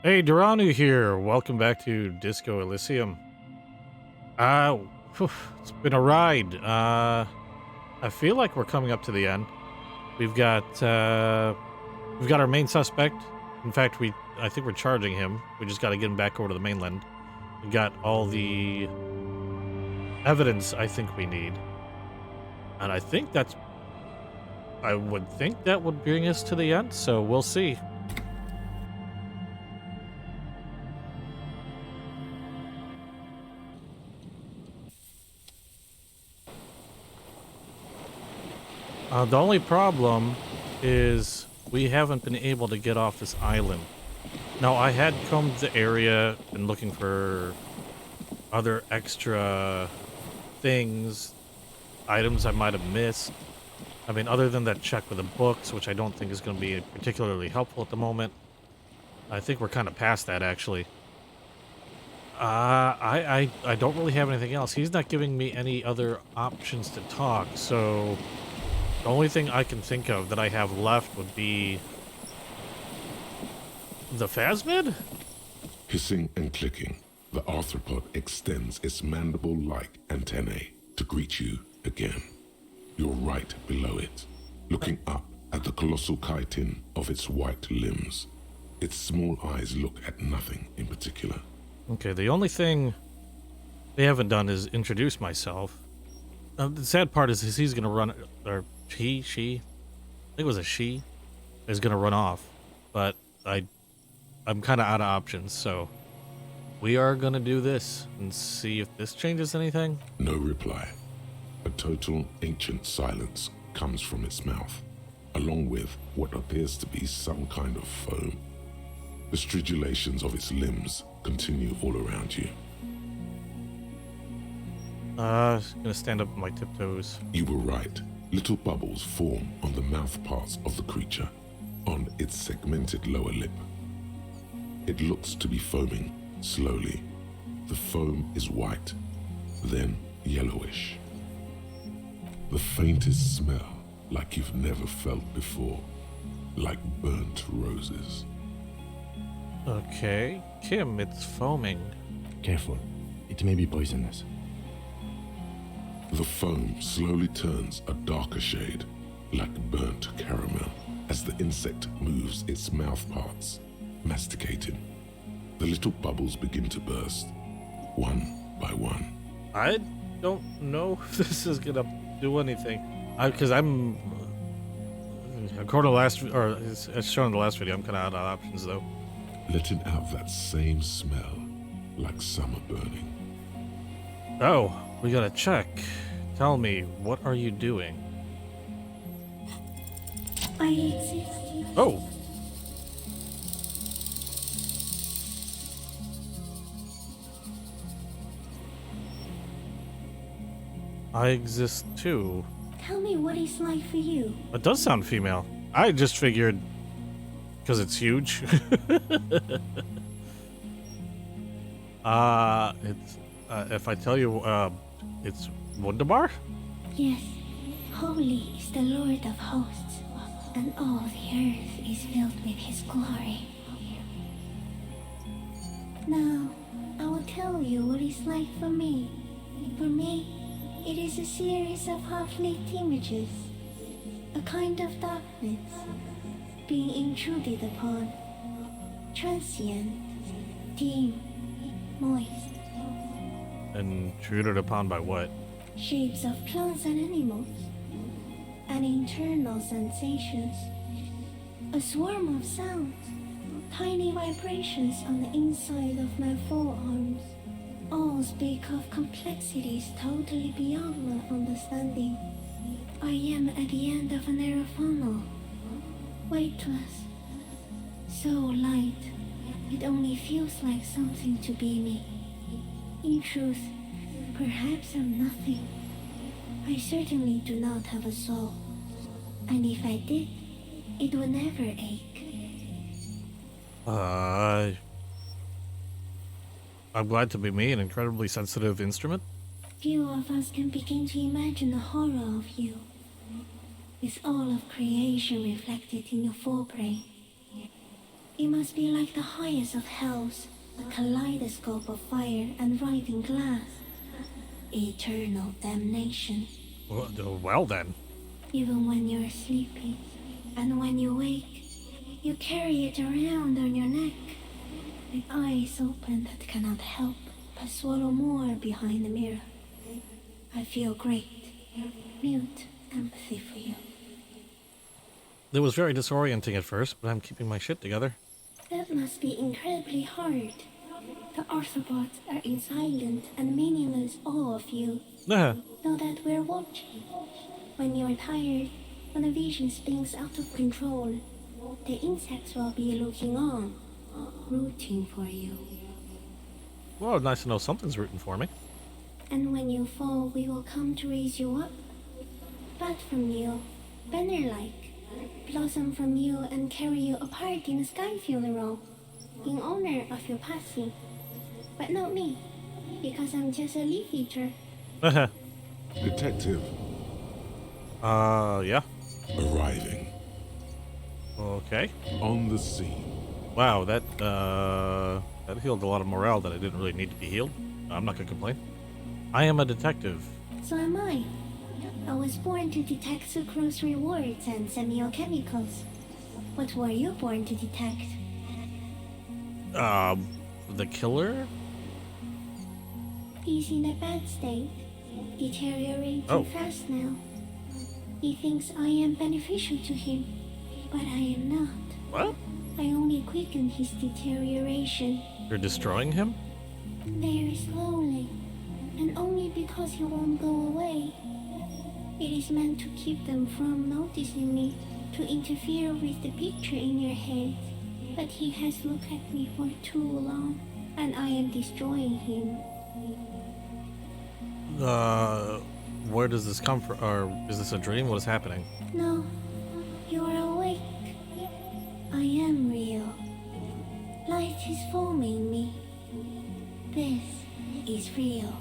Hey, Duranu here. Welcome back to Disco Elysium. Uh, it's been a ride. I feel like we're coming up to the end. We've got our main suspect. In fact, I think we're charging him. We just got to get him back over to the mainland. We got all the evidence I think we need, and I would think that would bring us to the end. So we'll see. The only problem is we haven't been able to get off this island. Now, I had combed the area and looking for other extra things, items I might have missed. I mean, other than that check with the books, which I don't think is going to be particularly helpful at the moment. I think we're kind of past that, actually. I don't really have anything else. He's not giving me any other options to talk, so the only thing I can think of that I have left would be the phasmid? Hissing and clicking, the arthropod extends its mandible-like antennae to greet you again. You're right below it, looking up at the colossal chitin of its white limbs. Its small eyes look at nothing in particular. Okay, the only thing they haven't done is introduce myself. The sad part is he's gonna run, or she, I think it was a she, is gonna run off. But I'm kind of out of options, so we are gonna do this and see if this changes anything. No reply. A total ancient silence comes from its mouth, along with what appears to be some kind of foam. The stridulations of its limbs continue all around you. Gonna stand up on my tiptoes. You were right. Little bubbles form on the mouth parts of the creature, on its segmented lower lip. It looks to be foaming slowly. The foam is white, then yellowish. The faintest smell like you've never felt before, like burnt roses. Okay, Kim, it's foaming. Careful, it may be poisonous. The foam slowly turns a darker shade, like burnt caramel, as the insect moves its mouth parts, masticating. The little bubbles begin to burst, one by one. I don't know if this is gonna do anything. Because I'm, according to last, or as shown in the last video, I'm kind of out of options though. Letting out that same smell, like summer burning. Oh, we gotta check. Tell me, what are you doing? I exist. Oh! I exist too. Tell me what it's like for you. It does sound female. I just figured, because it's huge. It's, if I tell you, it's Wunderbar? Yes, holy is the Lord of hosts, and all the earth is filled with his glory. Now, I will tell you what it's like for me. For me, it is a series of half-lit images, a kind of darkness, being intruded upon, transient, dim, moist. Intruded upon by what? Shapes of plants and animals, and internal sensations, a swarm of sounds, tiny vibrations on the inside of my forearms, all speak of complexities totally beyond my understanding. I am at the end of a narrow funnel, weightless, so light, it only feels like something to be me. In truth, perhaps I'm nothing. I certainly do not have a soul, and if I did, it would never ache. I'm glad to be me, an incredibly sensitive instrument. Few of us can begin to imagine the horror of you, with all of creation reflected in your forebrain. It must be like the highest of hells, a kaleidoscope of fire and writhing glass. Eternal damnation. Well then. Even when you're sleeping, and when you wake, you carry it around on your neck, with eyes open that cannot help but swallow more behind the mirror. I feel great, mute empathy for you. It was very disorienting at first, but I'm keeping my shit together. That must be incredibly hard. The Arthropods are in silent and meaningless awe of you. Uh-huh. Know that we're watching. When you're tired, when the vision spins out of control, the insects will be looking on, rooting for you. Well, nice to know something's rooting for me. And when you fall, we will come to raise you up. Bud from you, banner-like, blossom from you and carry you apart in a sky funeral, in honor of your passing. But not me, because I'm just a leaf eater. Uh-huh. Detective, Yeah. arriving Okay. on the scene. Wow, that healed a lot of morale that I didn't really need to be healed. I'm not gonna complain. I am a detective. So am I. I was born to detect sucrose rewards and semiochemicals. What were you born to detect? The killer? He's in a bad state, deteriorating Oh. fast now. He thinks I am beneficial to him, but I am not. What? I only quicken his deterioration, You're destroying him? very slowly, and only because he won't go away. It is meant to keep them from noticing me, to interfere with the picture in your head. But he has looked at me for too long, and I am destroying him. Where does this come from? Or is this a dream? What is happening? No, you are awake. I am real. Light is forming me. This is real.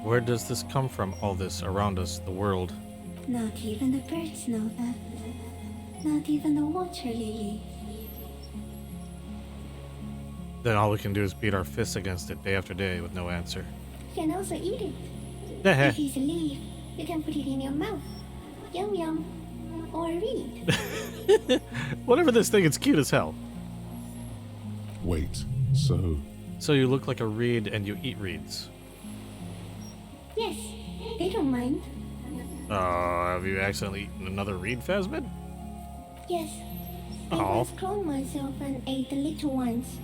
Where does this come from? All this around us, the world. Not even the birds know that. Not even the water lily. Then all we can do is beat our fists against it day after day with no answer. You can also eat it. Heh. If it's a leaf, you can put it in your mouth. Yum yum. Or read. Whatever this thing, it's cute as hell. Wait, so So you look like a reed and you eat reeds. Yes, they don't mind. Have you accidentally eaten another reed, Phasmid? Yes. I Aw. just cloned myself and ate the little ones.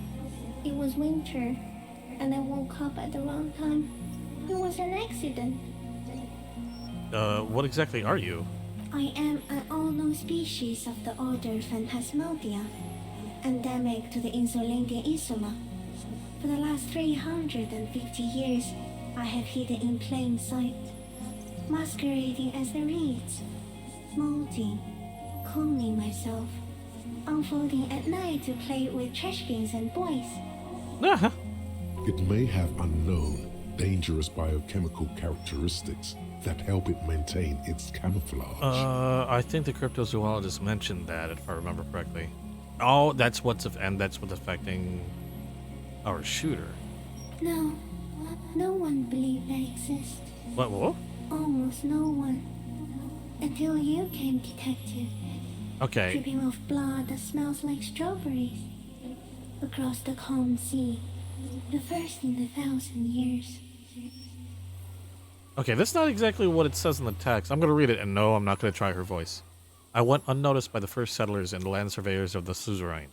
It was winter, and I woke up at the wrong time. It was an accident. What exactly are you? I am an unknown species of the order Phantasmodia, endemic to the Insulindian Insula. For the last 350 years, I have hidden in plain sight, masquerading as the reeds, molding, cloning myself, unfolding at night to play with trash bins and boys. Uh-huh. it may have unknown, dangerous biochemical characteristics that help it maintain its camouflage. I think the cryptozoologist mentioned that, if I remember correctly. Oh, that's what's affecting our shooter. No, no one believed I exist. What? Almost no one. Until you came, detective. Okay. Dripping of blood that smells like strawberries. Across the calm sea. The first in 1,000 years. Okay, that's not exactly what it says in the text. I'm going to read it, and no, I'm not going to try her voice. I went unnoticed by the first settlers and land surveyors of the suzerain.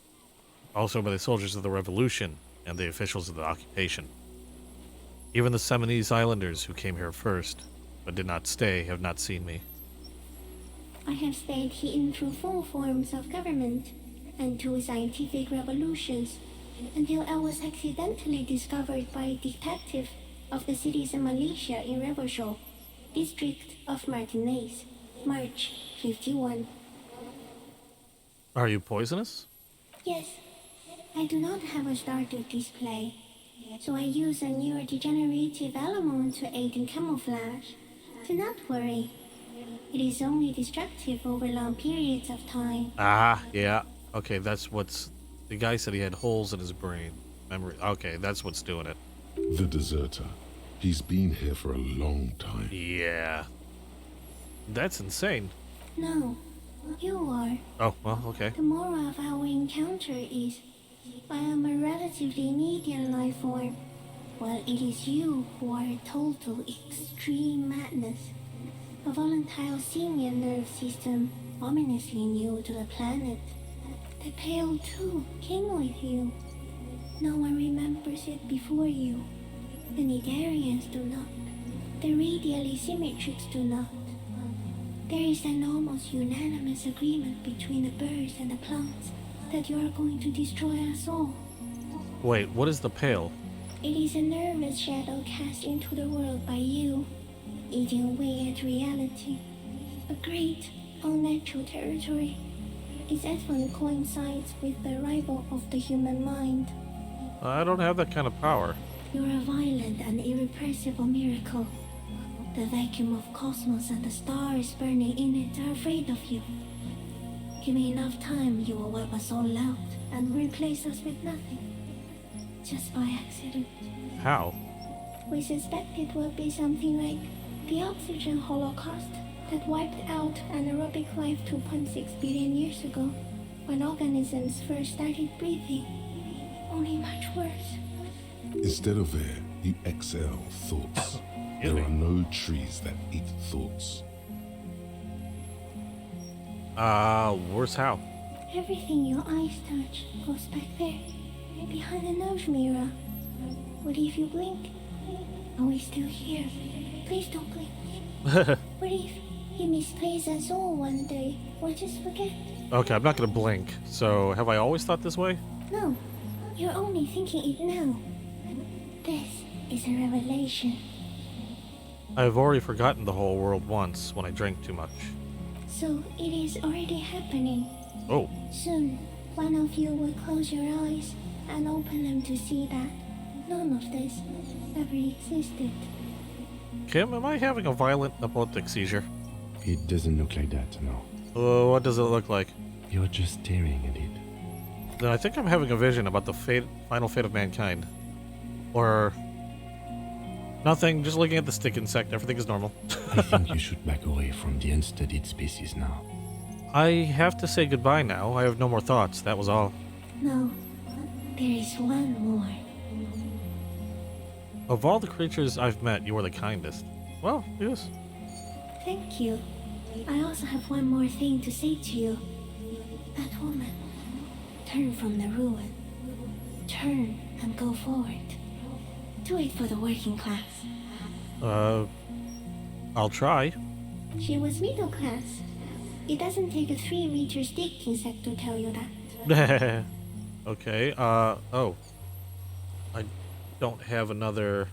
Also by the soldiers of the Revolution and the officials of the occupation. Even the Seminese islanders who came here first, but did not stay, have not seen me. I have stayed hidden through 4 forms of government and 2 scientific revolutions until I was accidentally discovered by a detective of the citizen militia in Reverchot, district of Martinaise, March 51. Are you poisonous? Yes, I do not have a starter display, so I use a neurodegenerative element to aid in camouflage. Do not worry. It is only destructive over long periods of time. Ah, yeah. Okay, that's what's The guy said he had holes in his brain. Memory. Okay, that's what's doing it. The deserter. He's been here for a long time. Yeah. That's insane. No, you are. Oh, well, okay. The moral of our encounter is I am a relatively medium life form, while it is you who are a total extreme madness. A volatile senior nerve system ominously new to the planet. The Pale too came with you. No one remembers it before you. The Nidarians do not. The radially symmetrics do not. There is an almost unanimous agreement between the birds and the plants that you are going to destroy us all. Wait, what is the Pale? It is a nervous shadow cast into the world by you, eating away at reality. A great, unnatural territory. Its advent coincides with the arrival of the human mind. I don't have that kind of power. You're a violent and irrepressible miracle. The vacuum of cosmos and the stars burning in it are afraid of you. Give me enough time, you will wipe us all out and replace us with nothing. Just by accident. How? We suspect it will be something like the oxygen holocaust that wiped out anaerobic life 2.6 billion years ago, when organisms first started breathing. Only much worse. Instead of air, you exhale thoughts. There are no trees that eat thoughts. Worse how? Everything your eyes touch goes back there, behind the nose mirror. What if you blink? Are we still here? Please don't blink. What if he misplaces us all one day, or just forget? Okay, I'm not gonna blink. So, have I always thought this way? No, you're only thinking it now. This is a revelation. I've already forgotten the whole world once when I drank too much. So it is already happening. Oh, Soon, one of you will close your eyes and open them to see that none of this ever existed. Kim, am I having a violent epileptic seizure? It doesn't look like that, no. What does it look like? You're just staring at it. Then I think I'm having a vision about the final fate of mankind. Or... nothing, just looking at the stick insect, everything is normal. I think you should back away from the unstudied species now. I have to say goodbye now. I have no more thoughts, that was all. No, there is one more. Of all the creatures I've met, you are the kindest. Well, yes. Thank you. I also have one more thing to say to you. That woman. Turn from the ruin. Turn and go forward. Do it for the working class. I'll try. She was middle class. It doesn't take a 3-meter stick insect to tell you that. Okay, oh. I don't have another...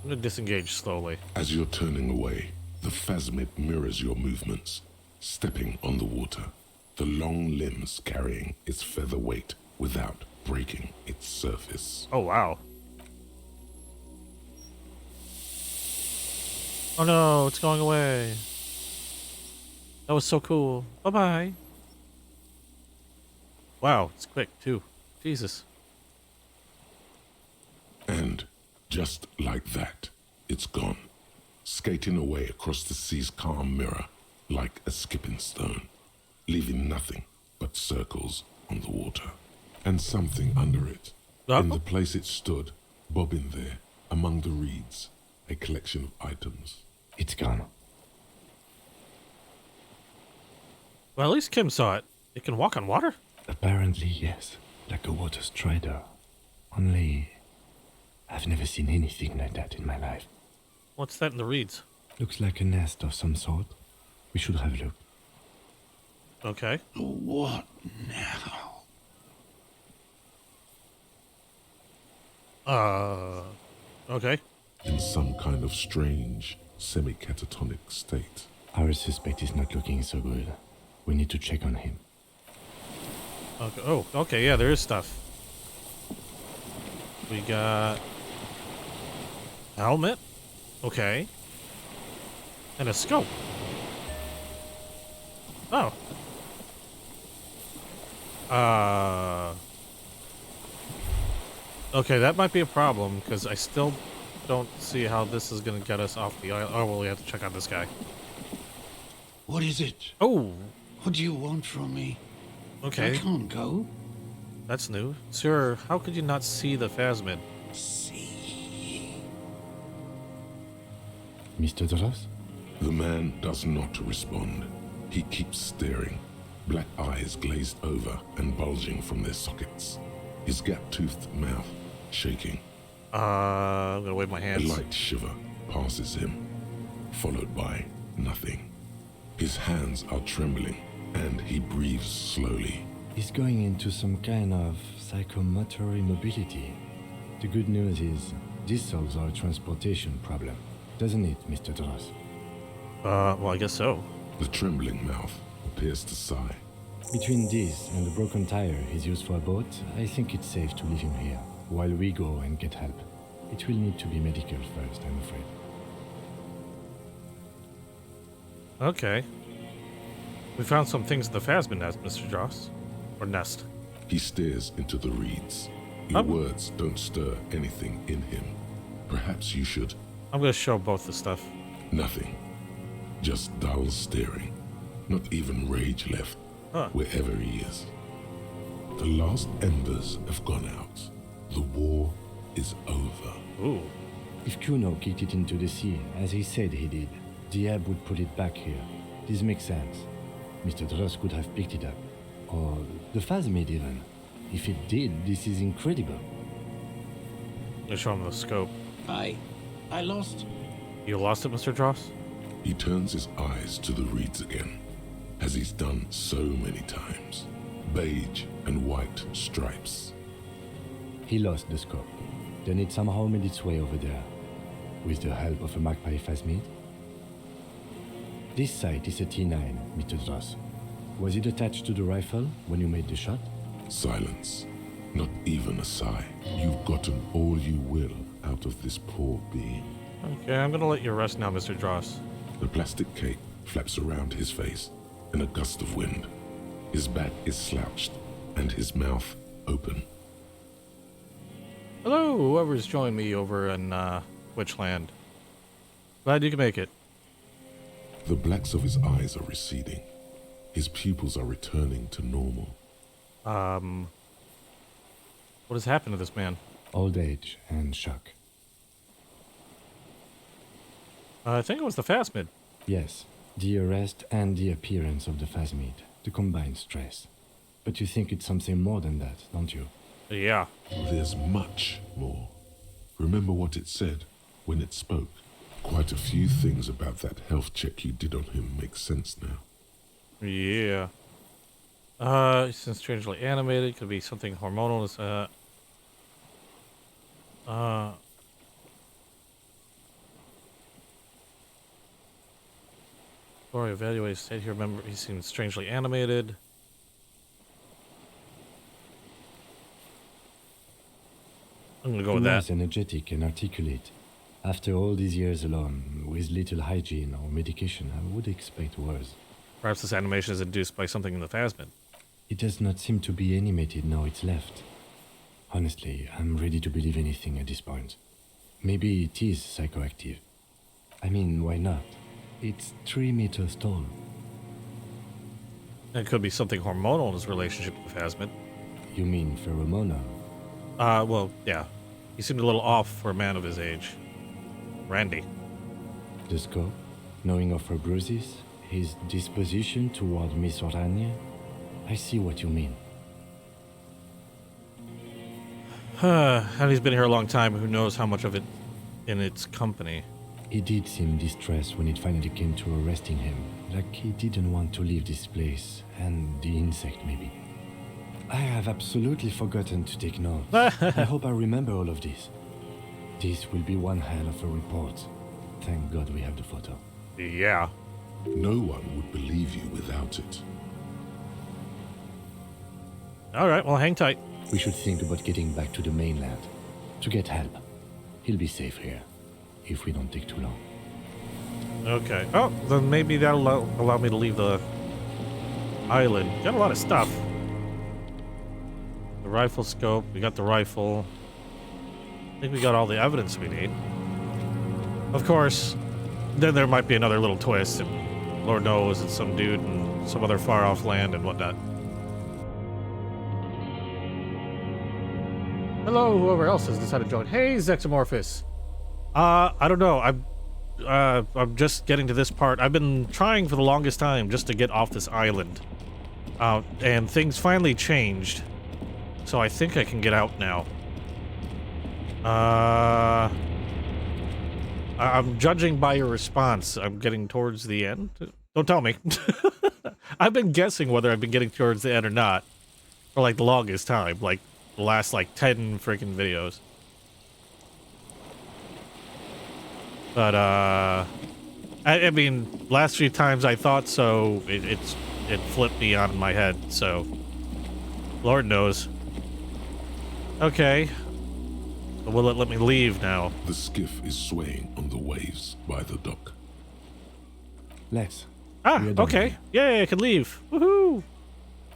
I'm gonna disengage slowly. As you're turning away, the phasmid mirrors your movements, stepping on the water, the long limbs carrying its feather weight without breaking its surface. Oh, wow. Oh no, it's going away. That was so cool. Bye-bye. Wow, it's quick, too. Jesus. And just like that, it's gone, skating away across the sea's calm mirror like a skipping stone, leaving nothing but circles on the water. And something under it, in the place it stood, bobbing there, among the reeds, a collection of items. It's gone. Well, at least Kim saw it. It can walk on water? Apparently, yes. Like a water strider. Only... I've never seen anything like that in my life. What's that in the reeds? Looks like a nest of some sort. We should have a look. Okay. What now? Okay. In some kind of strange, semi-catatonic state. Our suspect is not looking so good. We need to check on him. Okay. Oh, okay, yeah, there is stuff. We got... helmet? Okay. And a scope. Oh. Uh... Okay, that might be a problem, because I still don't see how this is going to get us off the island. Oh, well, we have to check out this guy. What is it? Oh, What do you want from me? I okay. can't go. That's new. Sir, how could you not see the phasmid? See. Mr. Dross? The man does not respond. He keeps staring, black eyes glazed over and bulging from their sockets. His gap-toothed mouth shaking. I'm gonna wave my A hands. light shiver passes him, followed by nothing. His hands are trembling, and he breathes slowly. He's going into some kind of psychomotor immobility. The good news is, this solves our transportation problem, doesn't it, Mr. Dross? Well, I guess so. The trembling mouth appears to sigh. Between this and the broken tire he's used for a boat, I think it's safe to leave him here, while we go and get help. It will need to be medical first, I'm afraid. Okay. We found some things in the phasmid nest, Mr. Joss. Or nest. He stares into the reeds. Your Um. words don't stir anything in him. Perhaps you should. I'm gonna show both the stuff. Nothing. Just dull staring. Not even rage left, Huh. wherever he is. The last embers have gone out. The war is over. Ooh. If Kuno kicked it into the sea, as he said he did, Diab would put it back here. This makes sense. Mr. Dross could have picked it up. Or the phasmid even. If it did, this is incredible. I'm gonna show him the scope. I lost. You lost it, Mr. Joss? He turns his eyes to the reeds again, as he's done so many times. Beige and white stripes. He lost the scope. Then it somehow made its way over there. With the help of a magpie phasmid. This sight is a T9, Mr. Dross. Was it attached to the rifle when you made the shot? Silence. Not even a sigh. You've gotten all you will out of this poor being. Okay, I'm gonna let you rest now, Mr. Dross. The plastic cape flaps around his face in a gust of wind. His back is slouched and his mouth open. Hello, whoever's joined me over in, Witchland. Glad you can make it. The blacks of his eyes are receding. His pupils are returning to normal. What has happened to this man? Old age and shock. I think it was the phasmid. Yes, the arrest and the appearance of the phasmid, the combined stress. But you think it's something more than that, don't you? Yeah. There's much more. Remember what it said when it spoke? Quite a few things about that health check you did on him make sense now. Yeah. Since strangely animated, could be something hormonal. Or evaluate state here. Remember, he seems strangely animated. I'm gonna go with He that. was energetic and articulate. After all these years alone, with little hygiene or medication, I would expect worse. Perhaps this animation is induced by something in the phasmid. It does not seem to be animated now it's left. Honestly, I'm ready to believe anything at this point. Maybe it is psychoactive. I mean, why not? It's 3 meters tall. It could be something hormonal in his relationship with the phasmid. You mean pheromonal? Well, yeah. He seemed a little off for a man of his age. Randy. The scope, knowing of her bruises, his disposition toward Miss Orania? I see what you mean. And he's been here a long time. Who knows how much of it in its company. He did seem distressed when it finally came to arresting him, like he didn't want to leave this place, and the insect maybe. I have absolutely forgotten to take notes. I hope I remember all of this. This will be one hell of a report. Thank God we have the photo. Yeah. No one would believe you without it. Alright, well, hang tight. We should think about getting back to the mainland, to get help. He'll be safe here, if we don't take too long. Okay. Oh, then maybe that'll allow me to leave the island. Got a lot of stuff. rifle scope. We got the rifle. I think we got all the evidence we need. Of course, then there might be another little twist, and Lord knows it's some dude in some other far-off land and whatnot. Hello, whoever else has decided to join. Hey, Zexamorphous. I don't know. I'm just getting to this part. I've been trying for the longest time just to get off this island. And things finally changed. So I think I can get out now. I'm judging by your response. I'm getting towards the end. Don't tell me. I've been guessing whether I've been getting towards the end or not for like the longest time. Like the last like 10 freaking videos. But I mean, last few times I thought so, it flipped me on my head, so Lord knows. Okay. Will it let me leave now? The skiff is swaying on the waves by the dock. Let's. Ah, okay. Yay, I can leave. Woohoo!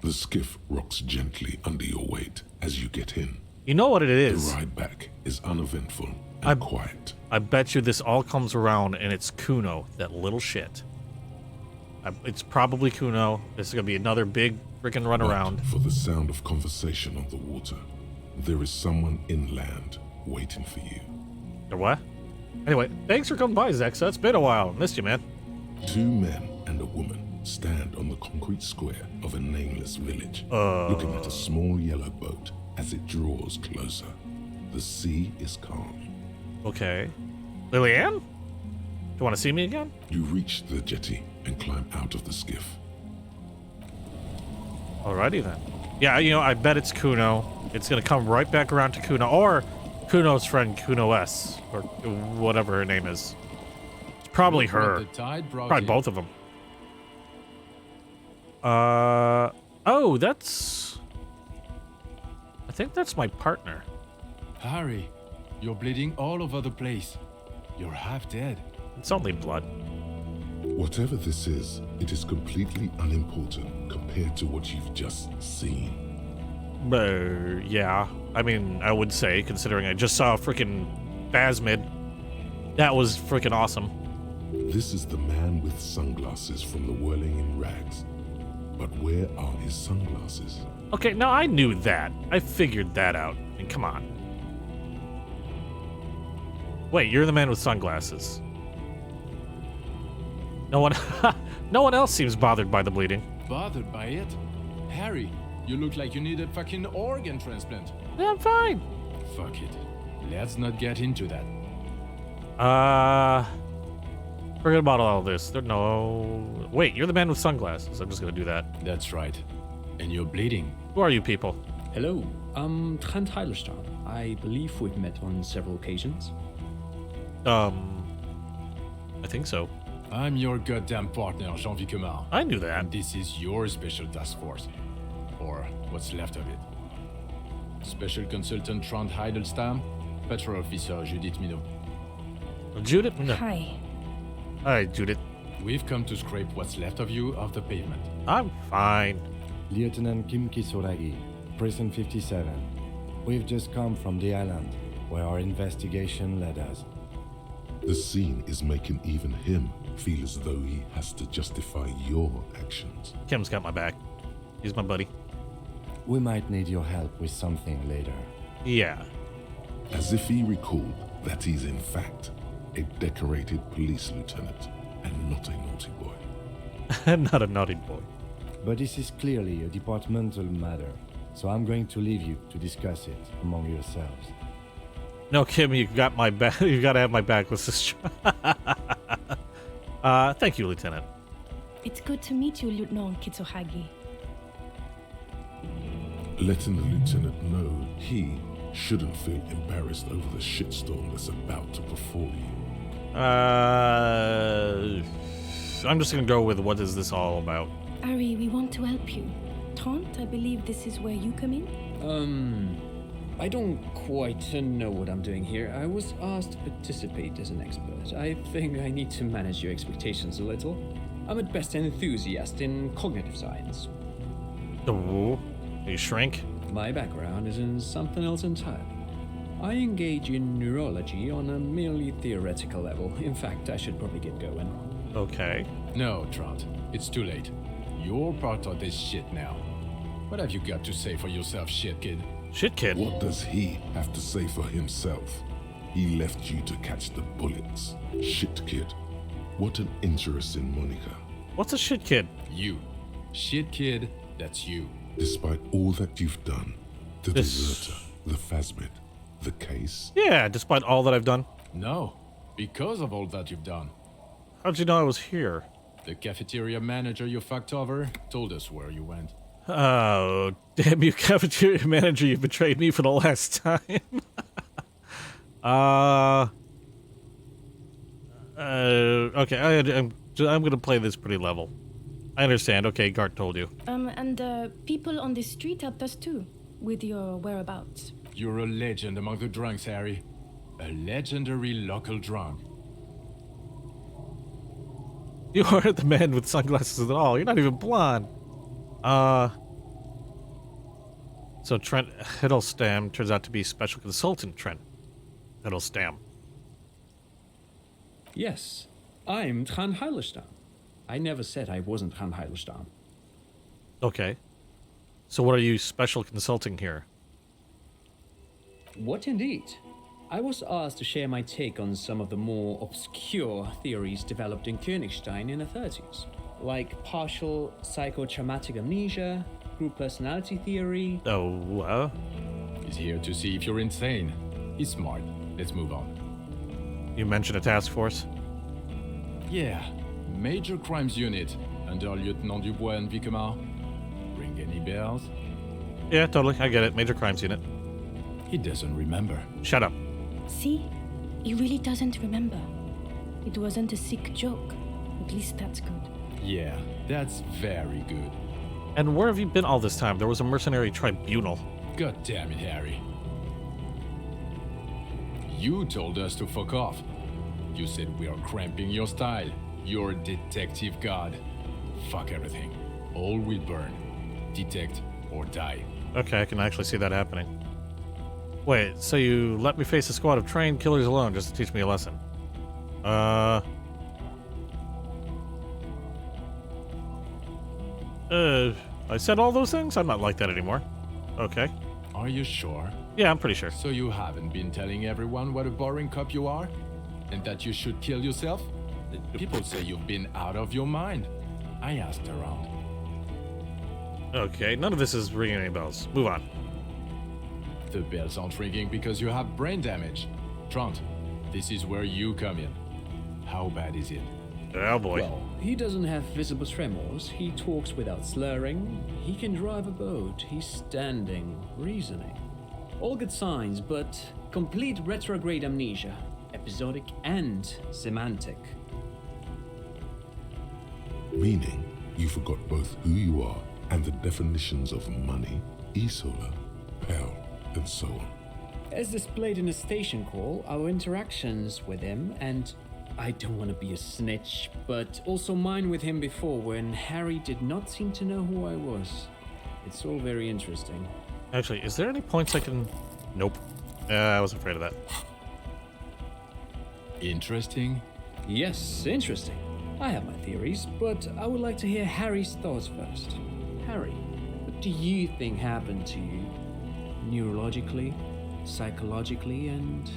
The skiff rocks gently under your weight as you get in. You know what it is? The ride back is uneventful and quiet. I bet you this all comes around and it's Kuno, that little shit. It's probably Kuno. This is going to be another big freaking runaround. For the sound of conversation on the water, there is someone inland waiting for you. Or what? Anyway, thanks for coming by, Zexa. It's been a while. Missed you, man. 2 men and a woman stand on the concrete square of a nameless village, looking at a small yellow boat as it draws closer. The sea is calm. Okay. Lillian? Do you want to see me again? You reach the jetty and climb out of the skiff. Alrighty then. Yeah, you know, I bet it's Kuno. It's gonna come right back around to Kuno, or Kuno's friend Kuno S, or whatever her name is. It's probably her. Probably both of them. Oh, that's... I think that's my partner. Harry, you're bleeding all over the place. You're half dead. It's only blood. Whatever this is, it is completely unimportant compared to what you've just seen. Yeah. I mean, I would say, considering I just saw a freaking Phasmid. That was freaking awesome. This is the man with sunglasses from the Whirling in Rags. But where are his sunglasses? Okay, now I knew that. I figured that out. I mean, come on. Wait, you're the man with sunglasses. No one else seems bothered by the bleeding. Bothered by it? Harry, you look like you need a fucking organ transplant. Yeah, I'm fine. Fuck it. Let's not get into that. Forget about all this. No. Wait, you're the man with sunglasses. I'm just gonna do that. That's right. And you're bleeding. Who are you people? Hello, I'm Trent Heidelstein. I believe we've met on several occasions. I think so. I'm your goddamn partner, Jean-Vic Comar. I knew that. And this is your special task force. Or what's left of it. Special Consultant Trent Heidelstein, Patrol Officer Judith Minot. Judith? No. Hi. Hi, Judith. We've come to scrape what's left of you off the pavement. I'm fine. Lieutenant Kim Kitsuragi, Prison 57. We've just come from the island, where our investigation led us. The scene is making even him feel as though he has to justify your actions. Kim's got my back. He's my buddy. We might need your help with something later. Yeah. As if he recalled that he's in fact a decorated police lieutenant and not a naughty boy. Not a naughty boy. But this is clearly a departmental matter, so I'm going to leave you to discuss it among yourselves. No, Kim, you got my back. You got to have my back with this. Thank you, Lieutenant. It's good to meet you, Lieutenant Kitsuragi. Letting the lieutenant know he shouldn't feel embarrassed over the shitstorm that's about to befall you. I'm just gonna go with what is this all about? Ari, we want to help you. Trent, I believe this is where you come in? I don't quite know what I'm doing here. I was asked to participate as an expert. I think I need to manage your expectations a little. I'm at best an enthusiast in cognitive science. Oh, you shrink? My background is in something else entirely. I engage in neurology on a merely theoretical level. In fact, I should probably get going. Okay. No, Trot. It's too late. You're part of this shit now. What have you got to say for yourself, shit kid? Shit, kid. What does he have to say for himself? He left you to catch the bullets. Shit kid. What an interesting moniker. What's a shit, kid? You. Shit kid, that's you. Despite all that you've done, the This- deserter, the phasmid, the case, Yeah, despite all that I've done. No, because of all that you've done. How'd you know I was here? The cafeteria manager you fucked over told us where you went. Oh, damn you, cafeteria manager, you betrayed me for the last time. Okay, I'm gonna play this pretty level. I understand. Okay, Gart told you. And people on the street helped us too, with your whereabouts. You're a legend among the drunks, Harry. A legendary local drunk. You are the man with sunglasses at all. You're not even blonde. So Trent Hiddlestam turns out to be special consultant Trent Hiddlestam. Yes, I'm Tran Heilestam. I never said I wasn't Tran Heilestam. Okay. So what are you special consulting here? What indeed? I was asked to share my take on some of the more obscure theories developed in Königstein in the 30s, like partial psychotraumatic amnesia, group personality theory. Oh, He's here to see if you're insane. He's smart. Let's move on. you mentioned a task force. Yeah, Major Crimes Unit under Lieutenant Dubois and Vicomar. Ring any bells? Yeah, totally. I get it. Major Crimes Unit. He doesn't remember. Shut up. See? He really doesn't remember. It wasn't a sick joke. At least that's good. Yeah, that's very good. And where have you been all this time? There was a mercenary tribunal. God damn it, Harry. You told us to fuck off. You said we are cramping your style. You're detective god. Fuck everything. All will burn. Detect or die. Okay, I can actually see that happening. Wait, so you let me face a squad of trained killers alone just to teach me a lesson? I said all those things? I'm not like that anymore. Okay. Are you sure? Yeah, I'm pretty sure. So you haven't been telling everyone what a boring cop you are? And that you should kill yourself? People say you've been out of your mind. I asked around. Okay, none of this is ringing any bells. Move on. The bells aren't ringing because you have brain damage. Trant, this is where you come in. How bad is it? Oh boy. Well, he doesn't have visible tremors, he talks without slurring, he can drive a boat, he's standing, reasoning. All good signs, but complete retrograde amnesia, episodic and semantic. meaning you forgot both who you are and the definitions of money, Isola, Pell, and so on. As displayed in the station call, our interactions with him, and I don't want to be a snitch, but also mine with him before when Harry did not seem to know who I was. It's all very interesting. Actually, is there any points I can... Nope. I was afraid of that. Interesting? Yes, interesting. I have my theories, but I would like to hear Harry's thoughts first. Harry, what do you think happened to you? Neurologically, psychologically, and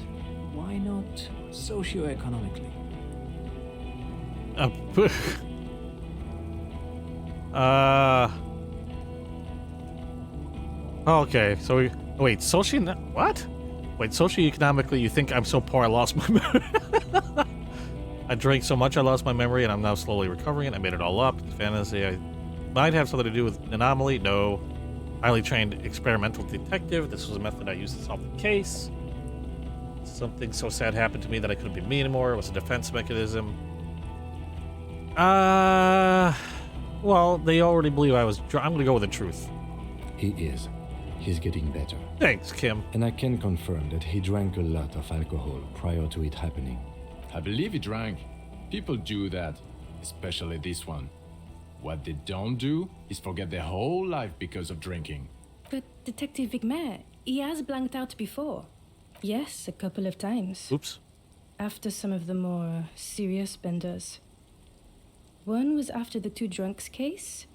why not socioeconomically? Okay, so we... Wait, what? Wait, socioeconomically, you think I'm so poor I lost my memory? I drank so much I lost my memory, and I'm now slowly recovering it. I made it all up. It's fantasy. I might have something to do with anomaly. No. Highly trained experimental detective. This was a method I used to solve the case. Something so sad happened to me that I couldn't be me anymore. It was a defense mechanism. Well, they already believe I was I'm gonna go with the truth. He is. He's getting better. Thanks, Kim. And I can confirm that he drank a lot of alcohol prior to it happening. I believe he drank. People do that, especially this one. What they don't do is forget their whole life because of drinking. But Detective Vigmer, he has blanked out before. Yes, a couple of times. Oops. After some of the more serious benders. One was after the two drunks case,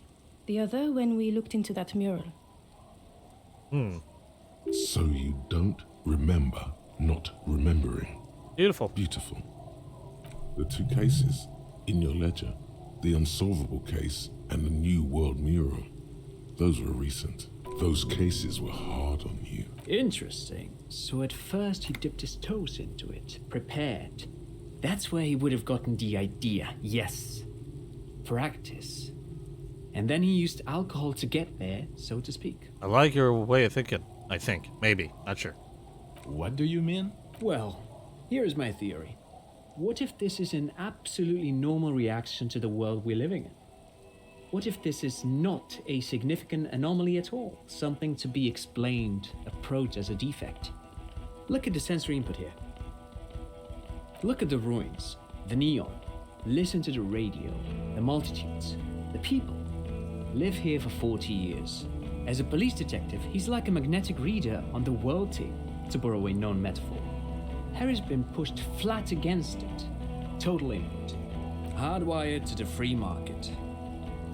the other when we looked into that mural. So you don't remember not remembering. Beautiful. Beautiful. The two cases in your ledger, the unsolvable case and the New World mural, those were recent. Those cases were hard on you. Interesting. So at first he dipped his toes into it, prepared. That's where he would have gotten the idea, yes. Practice. And then he used alcohol to get there, so to speak. I like your way of thinking. I think. Maybe. Not sure. What do you mean? Well, here's my theory. What if this is an absolutely normal reaction to the world we're living in? What if this is not a significant anomaly at all? Something to be explained, approached as a defect? Look at the sensory input here. Look at the ruins, the neon. Listen to the radio, the multitudes, the people. Live here for 40 years. As a police detective, he's like a magnetic reader on the world tape, to borrow a known metaphor. Harry's been pushed flat against it. Total input. Hardwired to the free market.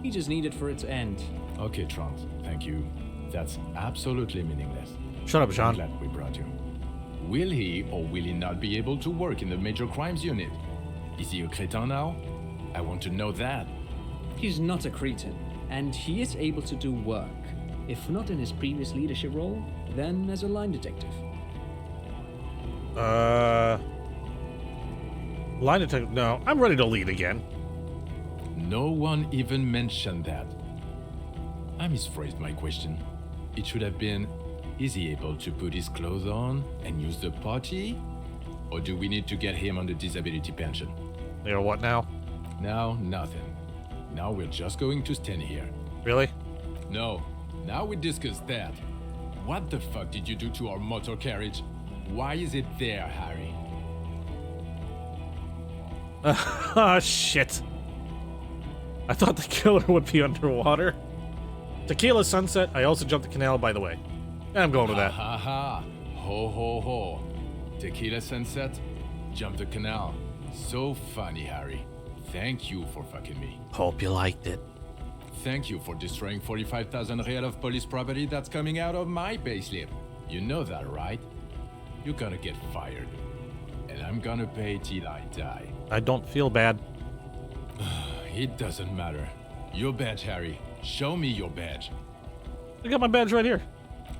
He just needed for it to end. Okay, Trant, thank you. That's absolutely meaningless. Shut up, I'm Jean. glad we brought you. Will he or will he not be able to work in the major crimes unit? Is he a cretin now? I want to know that. He's not a cretin, and he is able to do work. If not in his previous leadership role, then as a line detective. Line detective. No, I'm ready to lead again. No one even mentioned that. I misphrased my question. It should have been, is he able to put his clothes on and use the potty? Or do we need to get him on the disability pension? You know what now? Now, nothing. Now we're just going to stand here. Really? No, now we discuss that. What the fuck did you do to our motor carriage? Why is it there, Harry? Ah, shit. I thought the killer would be underwater. Tequila Sunset. I also jumped the canal, by the way. I'm going with that. Ha ha. Ho ho ho. Tequila Sunset, jump the canal. So funny, Harry. Thank you for fucking me. Hope you liked it. Thank you for destroying 45,000 real of police property that's coming out of my payslip. You know that, right? You're gonna get fired. And I'm gonna pay till I die. I don't feel bad. It doesn't matter. Your badge, Harry. Show me your badge. I got my badge right here.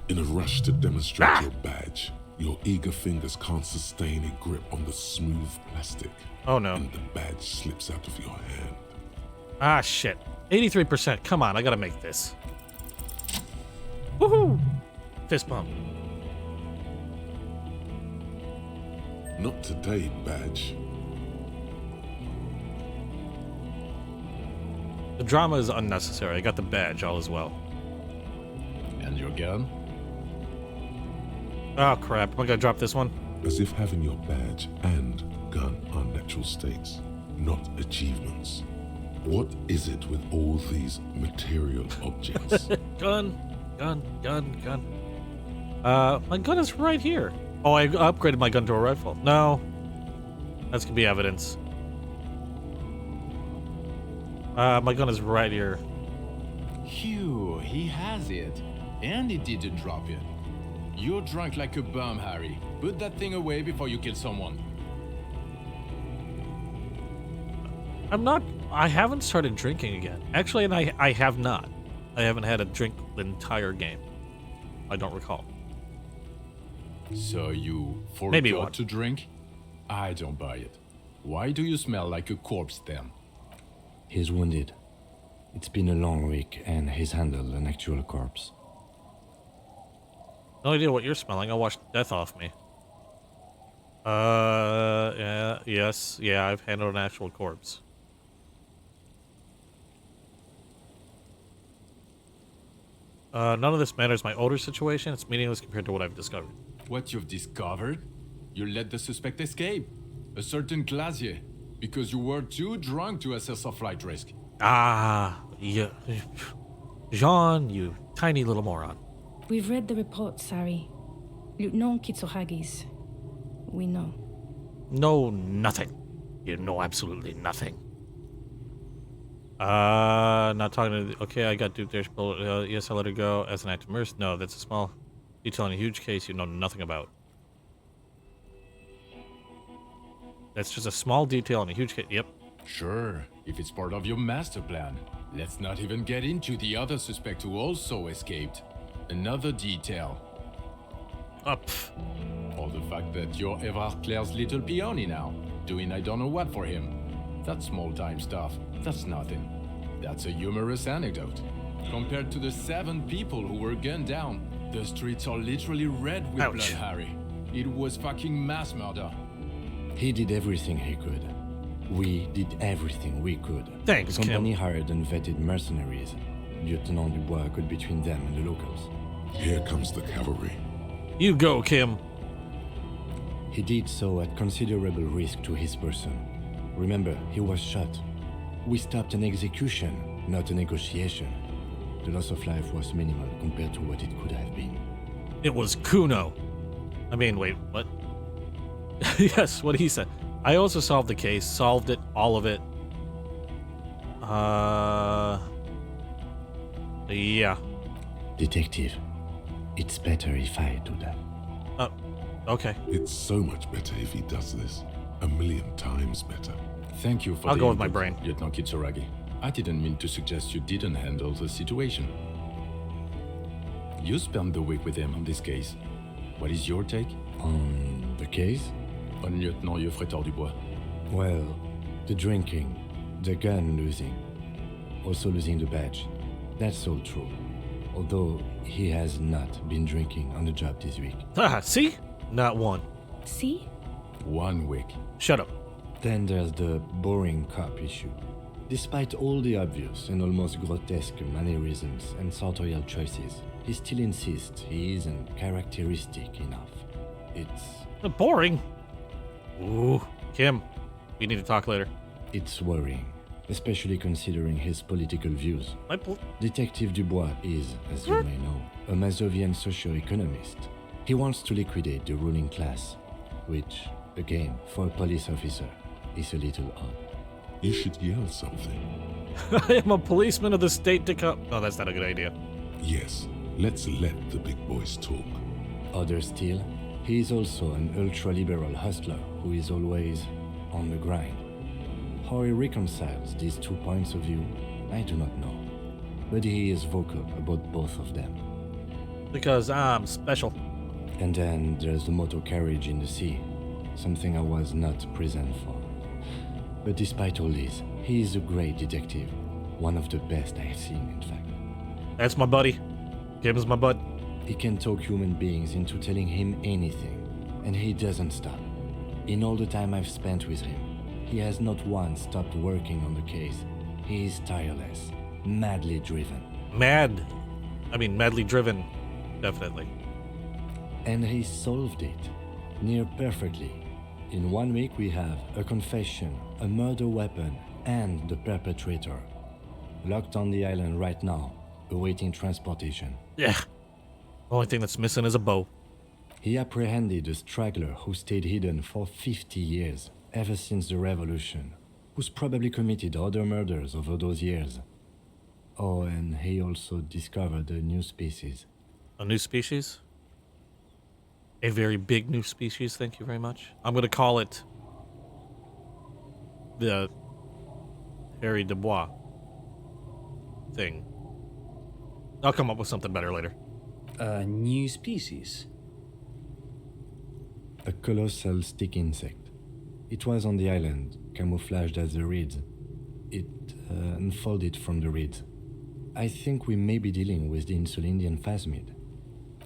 In a rush to demonstrate your badge, your eager fingers can't sustain a grip on the smooth plastic. Oh no. And the badge slips out of your hand. Ah, shit. 83%. Come on, I gotta make this. Woohoo! Fist bump. Not today, badge. The drama is unnecessary. I got the badge all as well. And your gun? Oh, crap. Am I gonna drop this one? As if having your badge and gun are natural states, not achievements. What is it with all these material objects? Gun. My gun is right here. Oh, I upgraded my gun to a rifle. No. That's gonna be evidence. My gun is right here. Phew, he has it. And he didn't drop it. You're drunk like a bum, Harry. Put that thing away before you kill someone. I'm not. I haven't started drinking again. Actually, and I have not. I haven't had a drink the entire game. I don't recall. So you Maybe forgot one. to drink? I don't buy it. Why do you smell like a corpse then? He's wounded. It's been a long week, and he's handled an actual corpse. No idea what you're smelling. I'll wash death off me. Yeah, yes. Yeah, I've handled an actual corpse. None of this matters my odor situation. It's meaningless compared to what I've discovered. What you've discovered? You let the suspect escape. A certain Glacier. Because you were too drunk to assess a flight risk. Ah, yeah. Jean, you tiny little moron. We've read the reports, Sari. Lieutenant Kitsuragi's. We know. No, nothing. You know absolutely nothing. Not talking to... Okay, I got duped there. Yes, I let her go as an act of mercy. No, that's a small detail in a huge case you know nothing about. That's just a small detail in a huge case. Yep. Sure, if it's part of your master plan. Let's not even get into the other suspect who also escaped. Another detail. Up. Or the fact that you're Everard Claire's little peony now, doing I don't know what for him. That small-time stuff, that's nothing. That's a humorous anecdote. Compared to the 7 people who were gunned down, the streets are literally red with Ouch. blood, Harry. It was fucking mass murder. He did everything he could. We did everything we could. Thanks, The company Kim. hired and vetted mercenaries. Lieutenant Dubois got between them and the locals. Here comes the cavalry. You go, Kim. He did so at considerable risk to his person. Remember, he was shot. We stopped an execution, not a negotiation. The loss of life was minimal compared to what it could have been. It was Kuno. I mean, wait, what? Yes, what he said. I also solved the case, solved it, all of it. Yeah. Detective, it's better if I do that. Okay. It's so much better if he does this. 1,000,000 times better. Thank you for I'll the go with my input, brain. Lieutenant Kitsuragi. I didn't mean to suggest you didn't handle the situation. You spent the week with him on this case. What is your take? On the case? On Lieutenant Geoffrey Dubois. Well, the drinking, the gun losing, also losing the badge. That's all true. Although he has not been drinking on the job this week. Ah, see? Not one. See? 1 week. Shut up. Then there's the boring cop issue. Despite all the obvious and almost grotesque mannerisms and sartorial choices, he still insists he isn't characteristic enough. It's Boring. Ooh. Kim, we need to talk later. worrying, especially considering his political views. Detective Dubois is, as you may know, a Mazovian socio-economist. He wants to liquidate the ruling class, which, again, for a police officer, is a little odd. You should yell something. I am a policeman of the state to come. Oh, that's not a good idea. Yes, let's let the big boys talk. Other still, he is also an ultra-liberal hustler who is always on the grind. How he reconciles these 2 points of view, I do not know. But he is vocal about both of them. Because I'm special. And then there's the motor carriage in the sea, something I was not present for. But despite all this, he is a great detective, one of the best I have seen, in fact. That's my buddy. Kim is my bud. He can talk human beings into telling him anything, and he doesn't stop. In all the time I've spent with him, he has not once stopped working on the case. He is tireless, madly driven. Madly driven. Definitely. And he solved it, near perfectly. In 1 week we have a confession, a murder weapon, and the perpetrator. Locked on the island right now, awaiting transportation. Yeah. Only thing that's missing is a bow. He apprehended a straggler who stayed hidden for 50 years, ever since the revolution, who's probably committed other murders over those years. Oh, and he also discovered a new species. A new species? A very big new species, thank you very much. I'm going to call it the Harry Dubois thing. I'll come up with something better later. A new species? A colossal stick insect. It was on the island, camouflaged as the reeds. It unfolded from the reeds. I think we may be dealing with the Insulindian phasmid.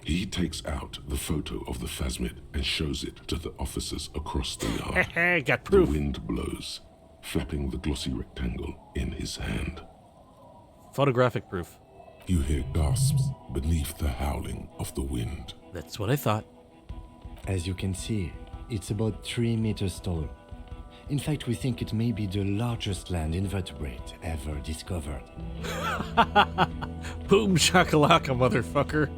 He takes out the photo of the phasmid and shows it to the officers across the yard. Hey, got The proof. wind blows, flapping the glossy rectangle in his hand. Photographic proof. You hear gasps beneath the howling of the wind. That's what I thought. As you can see, it's about 3 meters tall. In fact, we think it may be the largest land invertebrate ever discovered. Boom shakalaka, motherfucker.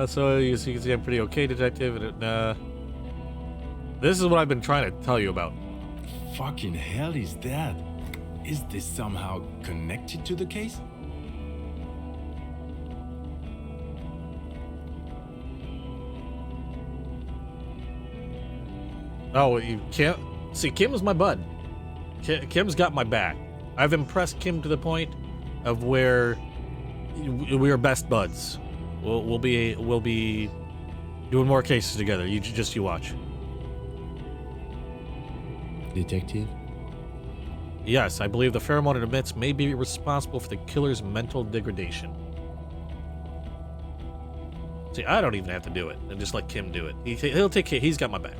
So you can see I'm pretty okay, detective. And this is what I've been trying to tell you about. Fucking hell is that? Is this somehow connected to the case? Oh, you can't see. Kim is my bud. Kim's got my back. I've impressed Kim to the point of where we are best buds. We'll be doing more cases together. You watch. Detective? Yes, I believe the pheromone it emits may be responsible for the killer's mental degradation. See, I don't even have to do it. And just let Kim do it. He'll take care. He's got my back.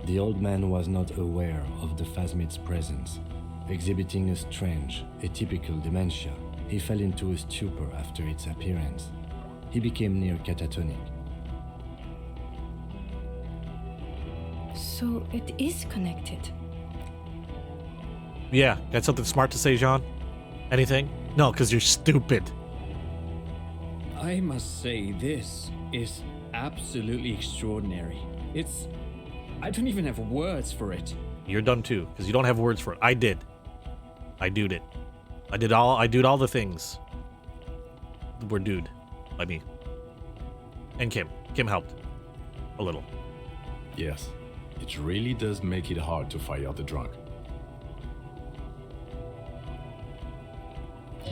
The old man was not aware of the phasmid's presence. Exhibiting a strange, atypical dementia, he fell into a stupor after its appearance. He became near catatonic. So it is connected. Yeah, got something smart to say, Jean? Anything? No, because you're stupid. I must say, this is absolutely extraordinary. I don't even have words for it. You're done too, because you don't have words for it. I did. I did it. I did all the things. We're dude. By me. And Kim. Kim helped. A little. Yes, it really does make it hard to fire the drunk.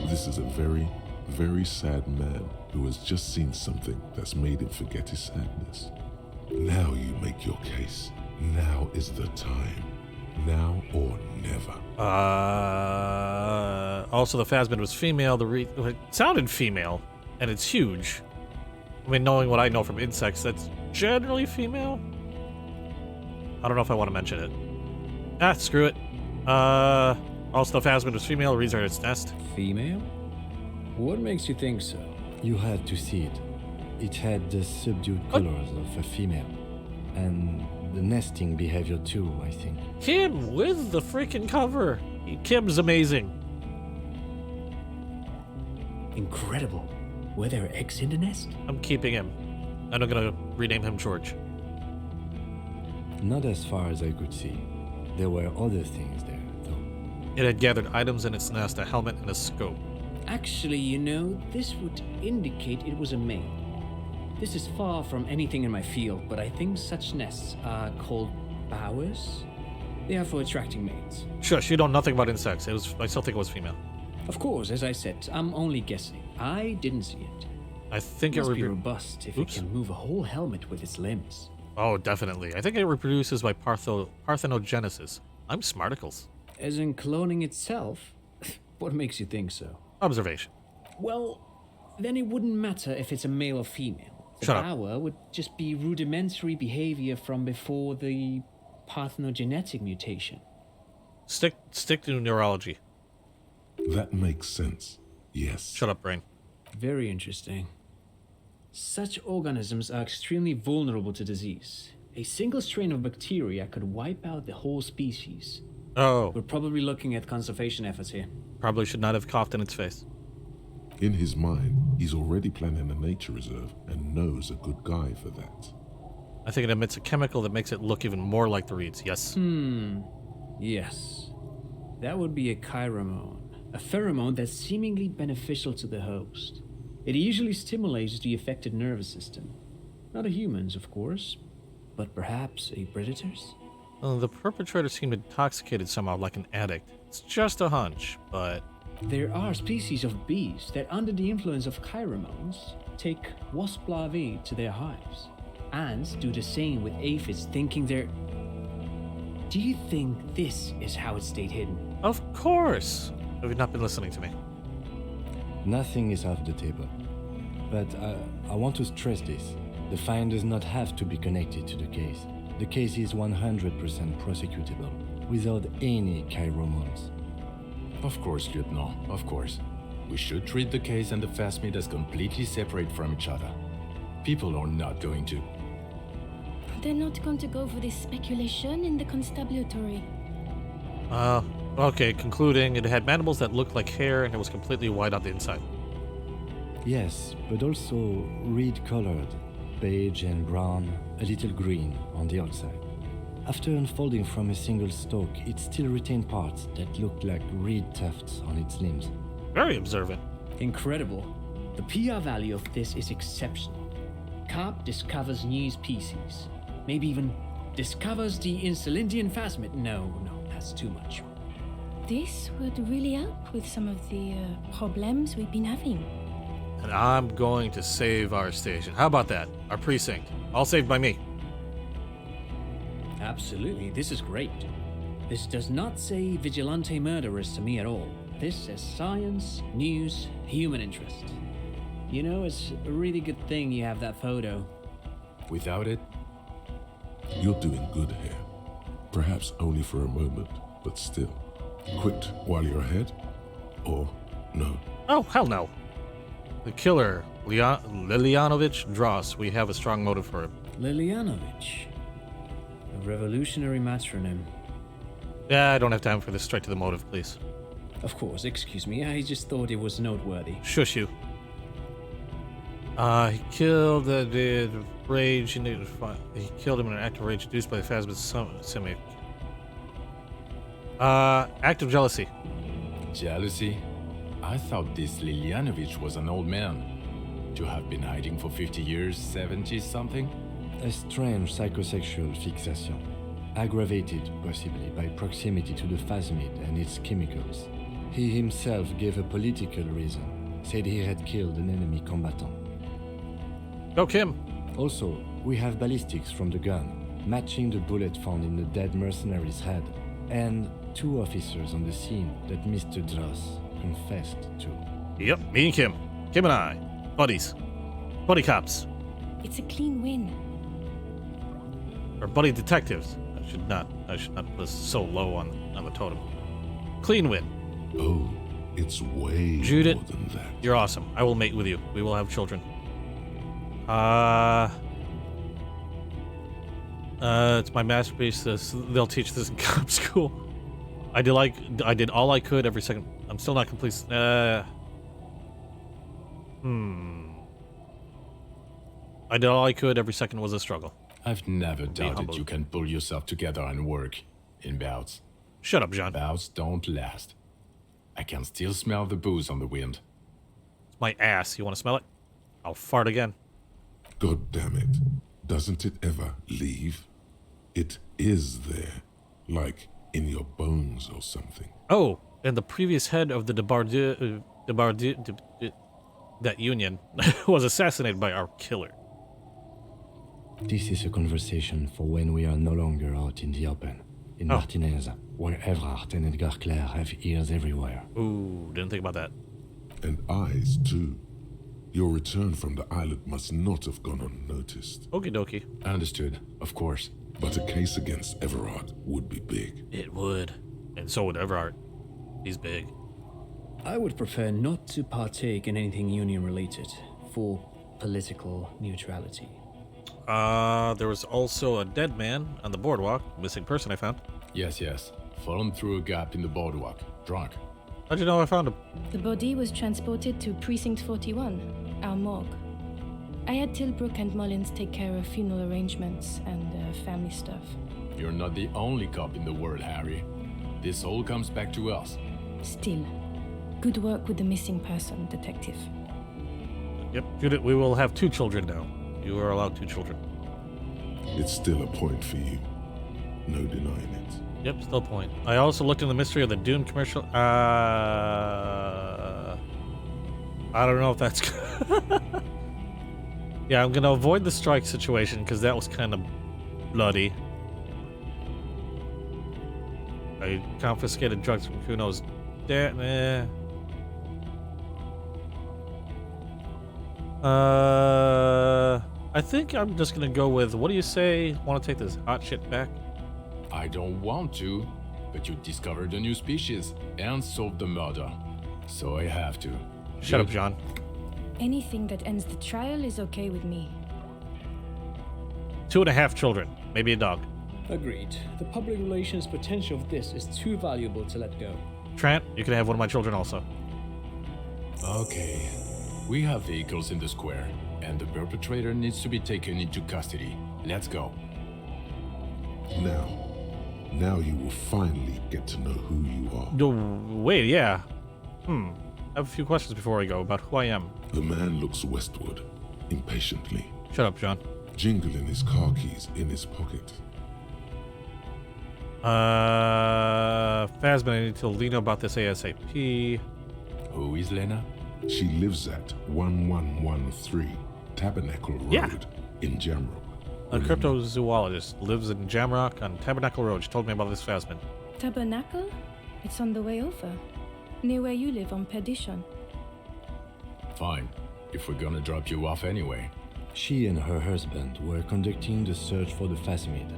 This is a very, very sad man who has just seen something that's made him forget his sadness. Now you make your case. Now is the time. Now or never. Also, the phasmid was female. It sounded female, and it's huge. I mean, knowing what I know from insects, that's generally female. I don't know if I want to mention it. Screw it. Also, the phasmid was female. The reason its nest. Female? What makes you think so? You had to see it. It had the subdued colors of a female. And the nesting behavior too, I think. Kim with the freaking cover. Kim's amazing. Incredible. Were there eggs in the nest? I'm keeping him. And I'm gonna rename him George. Not as far as I could see. There were other things there, though. It had gathered items in its nest, a helmet and a scope. Actually, this would indicate it was a male. This is far from anything in my field, but I think such nests are called bowers. They are for attracting mates. Shush, you know nothing about insects. I still think it was female. Of course, as I said, I'm only guessing. I didn't see it. I think It it must would be robust if it can move a whole helmet with its limbs. Oh, definitely. I think it reproduces by parthenogenesis. I'm smarticles. As in cloning itself? What makes you think so? Observation. Well, then it wouldn't matter if it's a male or female. The Shut up. bower would just be rudimentary behavior from before the parthenogenetic mutation. Stick to neurology. That makes sense. Yes. Shut up, brain. Very interesting. Such organisms are extremely vulnerable to disease. A single strain of bacteria could wipe out the whole species. Oh, We're probably looking at conservation efforts here. probably should not have coughed in its face. In his mind, he's already planning a nature reserve and knows a good guy for that. I think it emits a chemical that makes it look even more like the reeds. Yes. Yes. That would be a chiromone. A pheromone that's seemingly beneficial to the host. It usually stimulates the affected nervous system. Not a human's, of course, but perhaps a predator's? The perpetrator seemed intoxicated somehow, like an addict. It's just a hunch, but... There are species of bees that, under the influence of chiromones, take wasp larvae to their hives. Ants do the same with aphids, thinking they're... Do you think this is how it stayed hidden? Of course! Have you not been listening to me? Nothing is off the table. But I want to stress this. The find does not have to be connected to the case. The case is 100% prosecutable, without any chiromones. Of course, Lieutenant, of course. We should treat the case and the phasmid as completely separate from each other. People are not going to. They're not going to go for this speculation in the constabulary. Okay, concluding, it had mandibles that looked like hair and it was completely white on the inside. Yes, but also reed-colored, beige and brown, a little green on the outside. After unfolding from a single stalk, it still retained parts that looked like reed tufts on its limbs. Very observant. Incredible. The PR value of this is exceptional. Carp discovers new species. Maybe even discovers the Insulindian phasmid. No, that's too much. This would really help with some of the problems we've been having. And I'm going to save our station. How about that? Our precinct. All saved by me. Absolutely, this is great. This does not say vigilante murderers to me at all. This says science, news, human interest. You know, it's a really good thing you have that photo. Without it, You're doing good here. Perhaps only for a moment, but still. Quit while you're ahead? Or no? Oh, hell no. The killer, Lilianovich Dross. We have a strong motive for him. Lilianovich. A revolutionary matronym. Yeah, I don't have time for this. Straight to the motive, please. Of course, excuse me, I just thought it was noteworthy. Shush you. He killed the rage. He killed him in an act of rage induced by the phasmid simic. Act of jealousy. jealousy? I thought this Lilianovich was an old man. To have been hiding for 50 years, 70 something? A strange psychosexual fixation, aggravated possibly by proximity to the phasmid and its chemicals. He himself gave a political reason, said he had killed an enemy combatant. Go, Kim. Also, we have ballistics from the gun, matching the bullet found in the dead mercenary's head, and 2 officers on the scene that Mr. Dross confessed to. Yep, me and Kim. Kim and I. Buddies. Buddy cops. It's a clean win. Or buddy detectives. I should not put us so low on the totem. Clean win. Oh, it's way Judith, more than that. You're awesome. I will mate with you. We will have children. It's my masterpiece. They'll teach this in cop school. I did all I could every second. I'm still not complete. I did all I could. Every second was a struggle. I've never doubted humble. you can pull yourself together and work in bouts. Shut up, Jean. Bouts don't last. I can still smell the booze on the wind. It's my ass. You want to smell it? I'll fart again. God damn it. Doesn't it ever leave? It is there. Like in your bones or something. Oh, and the previous head of the that union was assassinated by our killer. This is a conversation for when we are no longer out in the open. In Martinez, where Everard and Edgar Clare have ears everywhere. Ooh, didn't think about that. And eyes, too. Your return from the island must not have gone unnoticed. Okie dokie. Understood, of course. But a case against Everard would be big. It would. And so would Everard. He's big. I would prefer not to partake in anything union-related, for political neutrality. There was also a dead man on the boardwalk. Missing person I found. Yes. Fallen through a gap in the boardwalk. Drunk. How'd you know I found him? The body was transported to Precinct 41, our morgue. I had Tilbrook and Mullins take care of funeral arrangements and family stuff. You're not the only cop in the world, Harry. This all comes back to us. Still, good work with the missing person, detective. Yep, Judith, we will have 2 children now. You are allowed 2 children. It's still a point for you. No denying it. Yep, still point. I also looked into the mystery of the Dune commercial. I don't know if that's... Yeah, I'm going to avoid the strike situation because that was kind of bloody. I confiscated drugs from Kuno's dad. I think I'm just going to go with, what do you say? Want to take this hot shit back? I don't want to, but you discovered a new species and solved the murder. So I have to. Shut up, John. Anything that ends the trial is okay with me. 2.5 children. Maybe a dog. Agreed. The public relations potential of this is too valuable to let go. Trent, you can have one of my children also. Okay. We have vehicles in the square, and the perpetrator needs to be taken into custody. Let's go. Now you will finally get to know who you are. No, wait, yeah. I have a few questions before I go about who I am. The man looks westward, impatiently, Shut up, John. jingling his car keys in his pocket. Phasma, I need to Lena about this ASAP. Who is Lena? She lives at 1113 Tabernacle Road Yeah. in Jamrock. A cryptozoologist lives in Jamrock on Tabernacle Road. She told me about this Phasma. Tabernacle? It's on the way over. Near where you live on Perdition. Fine, if we're gonna drop you off anyway. She and her husband were conducting the search for the Phasmid.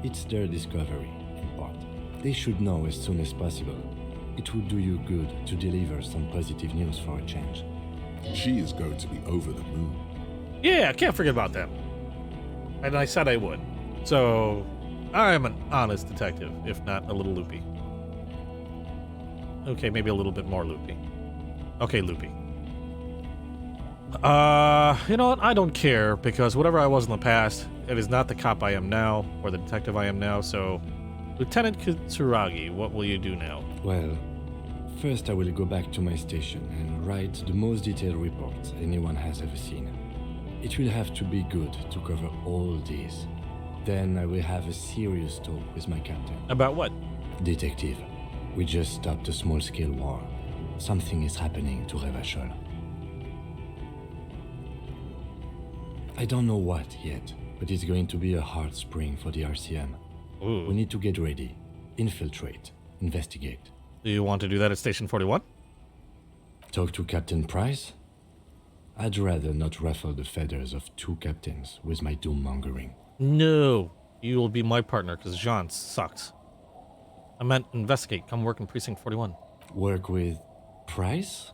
It's their discovery, in part. They should know as soon as possible. It would do you good to deliver some positive news for a change. She is going to be over the moon. Yeah, I can't forget about them. And I said I would. So, I'm an honest detective, if not a little loopy. Okay, maybe a little bit more loopy. Okay, loopy. You know what? I don't care, because whatever I was in the past, it is not the cop I am now, or the detective I am now, so... Lieutenant Kitsuragi, what will you do now? Well, first I will go back to my station and write the most detailed report anyone has ever seen. It will have to be good to cover all these. Then I will have a serious talk with my captain. About what? Detective, we just stopped a small-scale war. Something is happening to Revachol. I don't know what yet, but it's going to be a hard spring for the RCM. Ooh. We need to get ready, infiltrate, investigate. Do you want to do that at Station 41? Talk to Captain Price? I'd rather not ruffle the feathers of two captains with my doom-mongering. No. You will be my partner, because Jean sucks. I meant investigate. Come work in Precinct 41. Work with Price?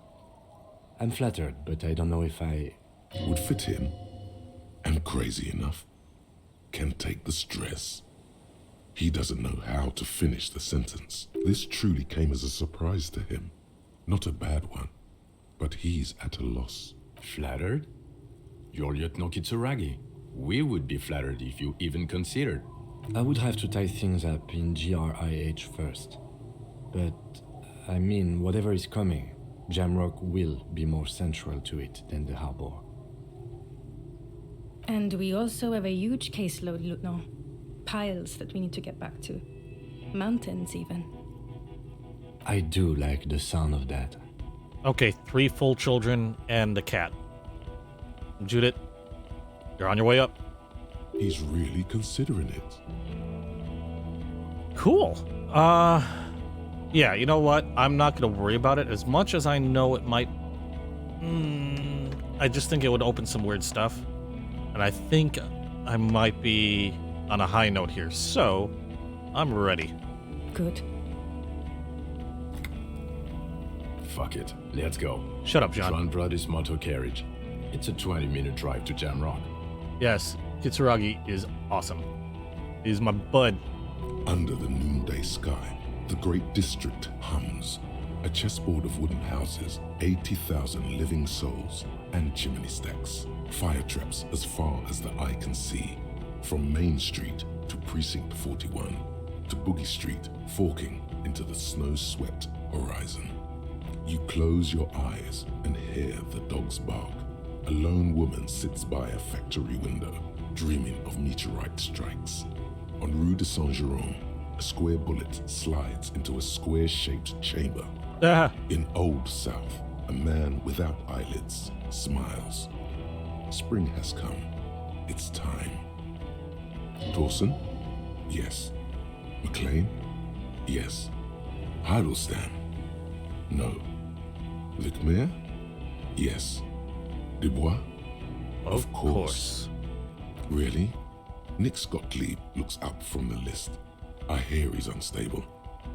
I'm flattered, but I don't know if I... Would fit him, and crazy enough, can take the stress. He doesn't know how to finish the sentence. This truly came as a surprise to him. Not a bad one, but he's at a loss. Flattered? You're Lieutenant Kitsuragi. We would be flattered if you even considered. I would have to tie things up in GRIH first. But, I mean, whatever is coming, Jamrock will be more central to it than the harbor. And we also have a huge caseload, Lieutenant. Piles that we need to get back to. Mountains, even. I do like the sound of that. Okay, 3 full children and a cat. Judith, you're on your way up. He's really considering it. Cool. Yeah, you know what? I'm not going to worry about it as much as I know it might... I just think it would open some weird stuff. And I think I might be on a high note here. So, I'm ready. Good. Fuck it, let's go. Shut up, John. John brought his motor carriage. It's a 20-minute drive to Jamrock. Yes, Kitsuragi is awesome. He's my bud. Under the noonday sky, the great district hums. A chessboard of wooden houses, 80,000 living souls, and chimney stacks. Fire traps as far as the eye can see. From Main Street to Precinct 41, to Boogie Street, forking into the snow-swept horizon. You close your eyes and hear the dogs bark. A lone woman sits by a factory window, dreaming of meteorite strikes. On Rue de Saint-Jérôme, a square bullet slides into a square-shaped chamber. In Old South, a man without eyelids smiles. Spring has come. It's time. Dawson? Yes. McLean? Yes. Heidelstein? No. Vicmair? Yes. Dubois? Of course. Really? Nick Gottlieb looks up from the list. I hear he's unstable.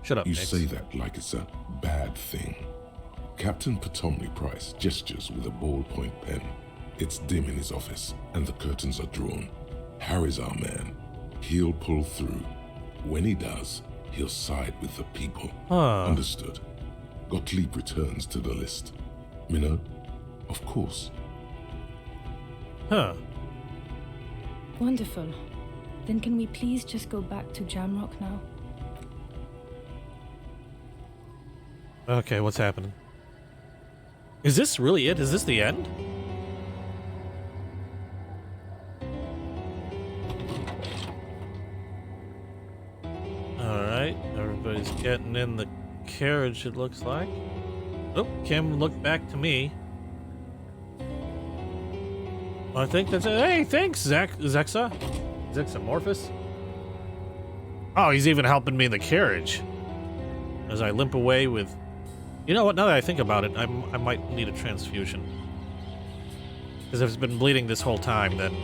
Shut up, You Nix. say that like it's a bad thing. Captain Potomny Price gestures with a ballpoint pen. It's dim in his office, and the curtains are drawn. Harry's our man. He'll pull through. When he does, he'll side with the people. Huh. Understood. Gottlieb returns to the list. Minnow? of course. Huh. Wonderful. Then can we please just go back to Jamrock now? Okay, what's happening? Is this really it? Is this the end? Alright, everybody's getting in the carriage, it looks like. Oh, Kim looked back to me. I think that's it. Hey, thanks, Zexa. Zexamorphous. Oh, he's even helping me in the carriage. As I limp away with... You know what, now that I think about it, I might need a transfusion. Because if it's been bleeding this whole time, then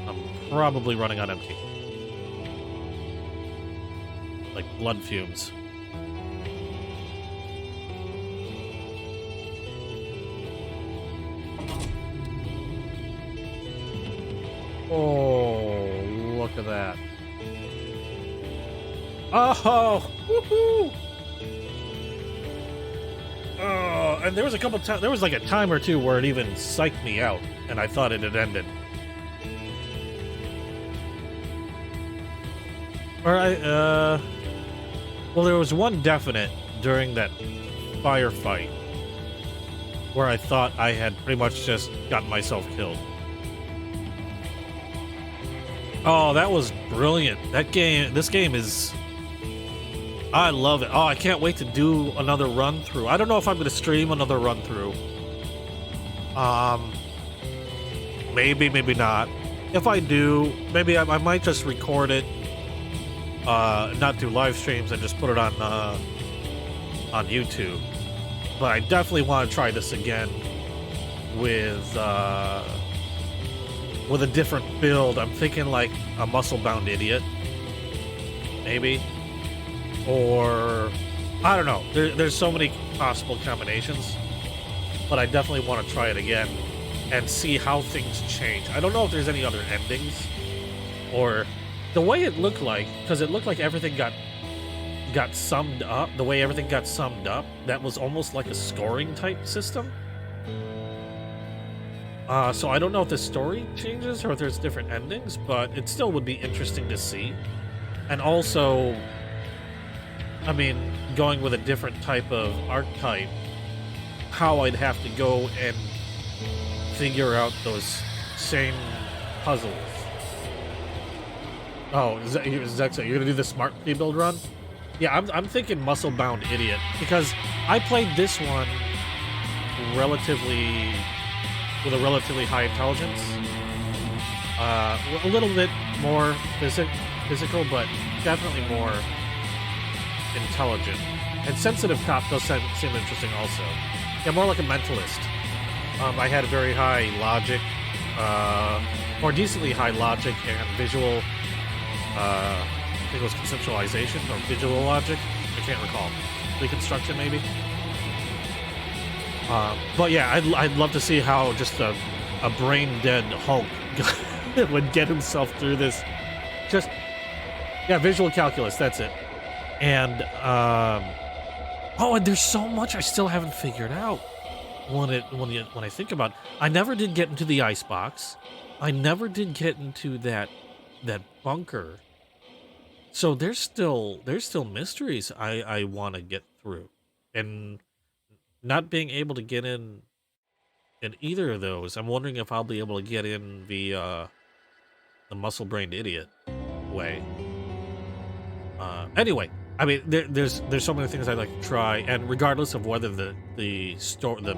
I'm probably running on empty. Like blood fumes. Oh, look at that. Oh, woohoo! Oh, and there was a couple times, there was like a time or two where it even psyched me out, and I thought it had ended. Well, there was one definite during that firefight where I thought I had pretty much just gotten myself killed. Oh, that was brilliant. This game is... I love it. Oh, I can't wait to do another run through. I don't know if I'm going to stream another run through. Maybe, maybe not. If I do, maybe I might just record it. Not do live streams and just put it on YouTube. But I definitely want to try this again with a different build. I'm thinking like a muscle-bound idiot, maybe, or I don't know. There's so many possible combinations, but I definitely want to try it again and see how things change. I don't know if there's any other endings, or the way it looked like, because it looked like everything got summed up. The way everything got summed up, that was almost like a scoring type system. So I don't know if the story changes or if there's different endings, but it still would be interesting to see. And also, I mean, going with a different type of archetype, how I'd have to go and figure out those same puzzles. Oh, Zexa, you're gonna do the smart rebuild run? Yeah, I'm thinking muscle-bound idiot, because I played this one with a relatively high intelligence. A little bit more physical, but definitely more intelligent. And sensitive cop does seem interesting also. Yeah, more like a mentalist. I had a very high logic, or decently high logic and visual, I think it was conceptualization or visual logic. I can't recall. Reconstruction, maybe? But yeah, I'd love to see how just a brain-dead Hulk would get himself through this. Just, yeah, visual calculus, that's it. And, oh, and there's so much I still haven't figured out when I think about it. I never did get into the icebox. I never did get into that bunker. So there's still mysteries I want to get through. And not being able to get in either of those, I'm wondering if I'll be able to get in the muscle-brained idiot way. Anyway, I mean, there's so many things I'd like to try, and regardless of whether the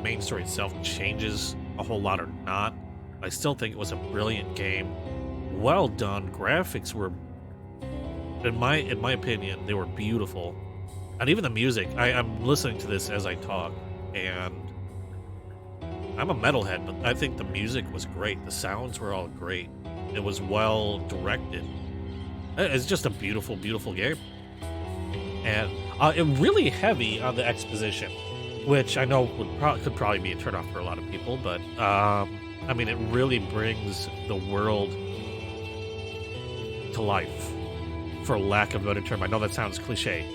main story itself changes a whole lot or not, I still think it was a brilliant game. Well done. Graphics were, in my opinion, they were beautiful, and even the music. I'm listening to this as I talk, and I'm a metalhead, but I think the music was great. The sounds were all great. It was well directed. It's just a beautiful, beautiful game. And it really heavy on the exposition, which I know could probably be a turnoff for a lot of people, but I mean, it really brings the world to life, for lack of a better term. I know that sounds cliche,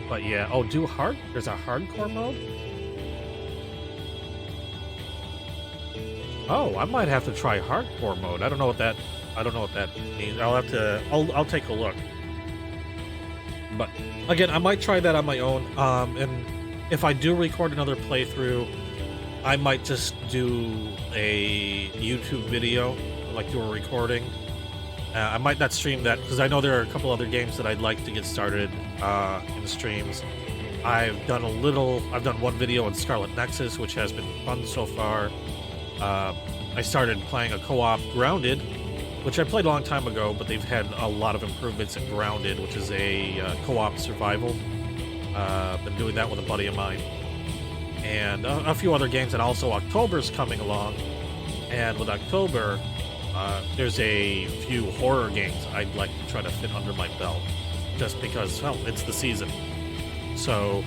but yeah. Oh, there's a hardcore mode? Oh, I might have to try hardcore mode. I don't know what that means. I'll take a look. But again, I might try that on my own. And if I do record another playthrough, I might just do a YouTube video like you were recording. I might not stream that because I know there are a couple other games that I'd like to get started in the streams. I've done one video on Scarlet Nexus, which has been fun so far. I started playing a co-op Grounded, which I played a long time ago, but they've had a lot of improvements in Grounded, which is a co-op survival. Been doing that with a buddy of mine. And a few other games, and also October's coming along. And with October, there's a few horror games I'd like to try to fit under my belt, just because, well, it's the season. So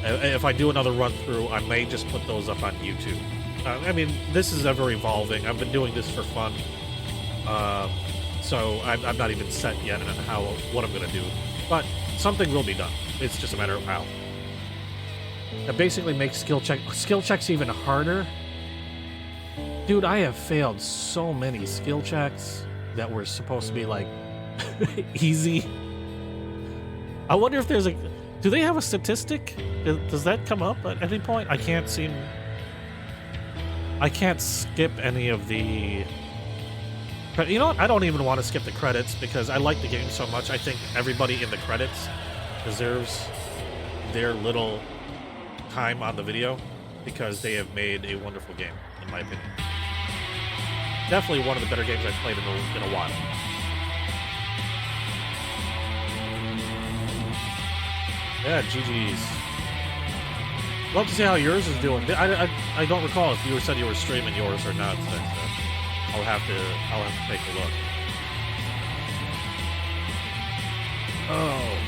if I do another run through, I may just put those up on YouTube. I mean, this is ever evolving. I've been doing this for fun. So I'm not even set yet on what I'm going to do. But something will be done. It's just a matter of how. That basically makes skill checks even harder. Dude, I have failed so many skill checks that were supposed to be, like, easy. I wonder if there's a... Do they have a statistic? Does that come up at any point? I can't skip any of the... You know what? I don't even want to skip the credits because I like the game so much. I think everybody in the credits deserves their little time on the video because they have made a wonderful game, in my opinion. Definitely one of the better games I've played in a while. Yeah, GG's. Love to see how yours is doing. I don't recall if you said you were streaming yours or not. So I'll have to take a look. Oh,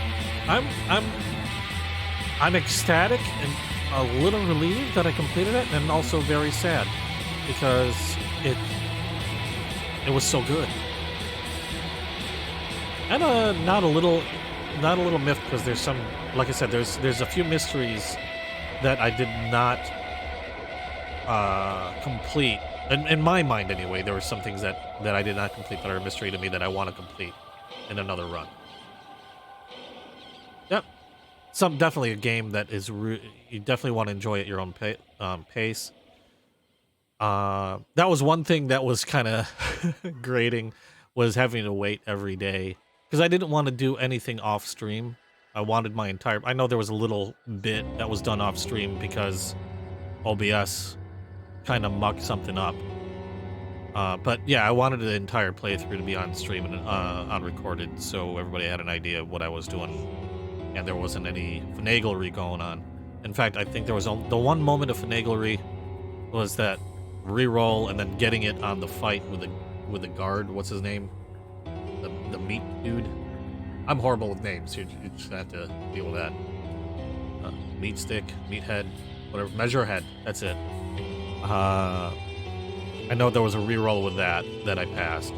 I'm ecstatic and a little relieved that I completed it, and also very sad because it was so good. And not a little miffed because there's some, like I said, there's a few mysteries that I did not complete. In my mind, anyway, there were some things that I did not complete that are a mystery to me that I want to complete in another run. Yep, definitely a game that is you definitely want to enjoy at your own pace. That was one thing that was kind of grating, was having to wait every day because I didn't want to do anything off stream. I wanted my entire... I know there was a little bit that was done off stream because OBS kind of mucked something up. But yeah, I wanted the entire playthrough to be on stream and unrecorded, so everybody had an idea of what I was doing, and there wasn't any finaglery going on. In fact, I think there was the one moment of finaglery was that reroll and then getting it on the fight with the guard. What's his name? The meat dude. I'm horrible with names. You just have to deal with that. Meat stick, meathead, whatever. Measure head. That's it. I know there was a reroll with that I passed.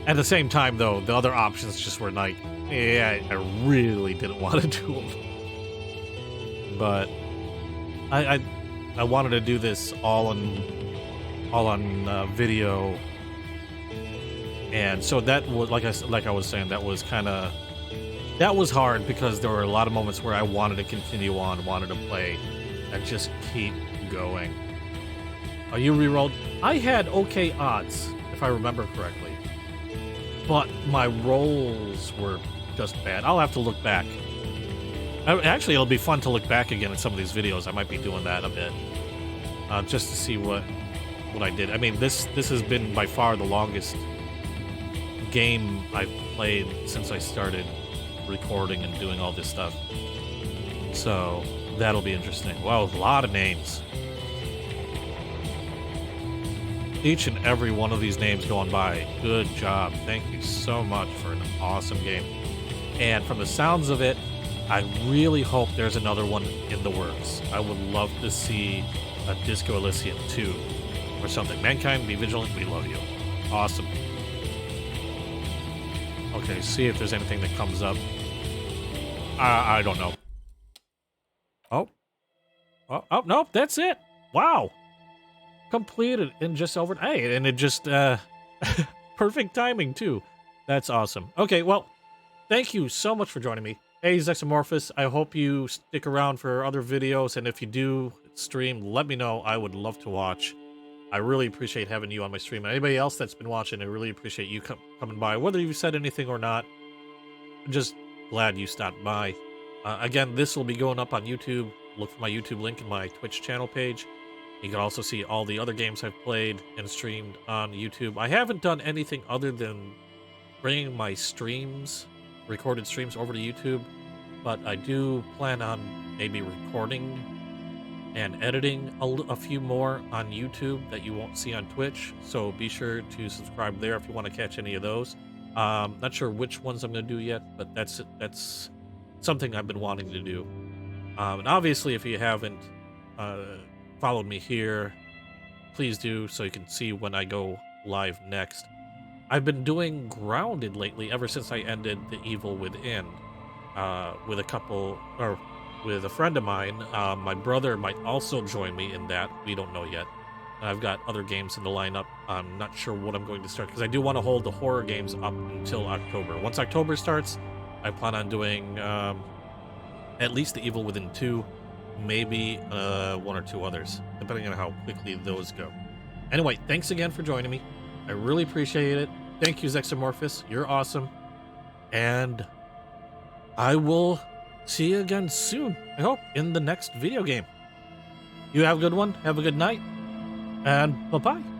At the same time, though, the other options just were like, yeah, I really didn't want to do them. But I wanted to do this all on video, and so that was like I was saying, that was hard because there were a lot of moments where I wanted to continue on, wanted to play, and just keep going. Are you rerolled? I had okay odds, if I remember correctly, but my rolls were just bad. I'll have to look back. Actually, it'll be fun to look back again at some of these videos. I might be doing that a bit, just to see what I did. I mean, this has been by far the longest game I've played since I started recording and doing all this stuff. So that'll be interesting. Wow, a lot of names. Each and every one of these names going by. Good job. Thank you so much for an awesome game. And from the sounds of it, I really hope there's another one in the works. I would love to see a Disco Elysium 2 or something. Mankind, be vigilant. We love you. Awesome. Okay, see if there's anything that comes up. I don't know. Oh, nope, that's it. Wow. completed in just overnight, and it just perfect timing too. That's awesome. Okay, well, thank you so much for joining me. Hey, Zexamorphous, I hope you stick around for other videos, and if you do stream, let me know. I would love to watch. I really appreciate having you on my stream. And anybody else that's been watching, I really appreciate you coming by. Whether you've said anything or not, I'm just glad you stopped by. Again, this will be going up on YouTube. Look for my YouTube link in my Twitch channel page. You can also see all the other games I've played and streamed on YouTube. I haven't done anything other than bringing my streams, recorded streams, over to YouTube, but I do plan on maybe recording and editing a few more on YouTube that you won't see on Twitch, so be sure to subscribe there if you want to catch any of those. Not sure which ones I'm going to do yet, but that's something I've been wanting to do. And obviously, if you haven't followed me here, please do, so you can see when I go live next. I've been doing Grounded lately, ever since I ended The Evil Within, with a friend of mine. My brother might also join me in that. We don't know yet. I've got other games in the lineup. I'm not sure what I'm going to start, because I do want to hold the horror games up until October. Once October starts, I plan on doing at least The Evil Within 2, maybe one or two others, depending on how quickly those go. Anyway, thanks again for joining me. I really appreciate it. Thank you, Zexamorphous. You're awesome. And I will see you again soon, I hope, in the next video game. You have a good one. Have a good night. And bye-bye.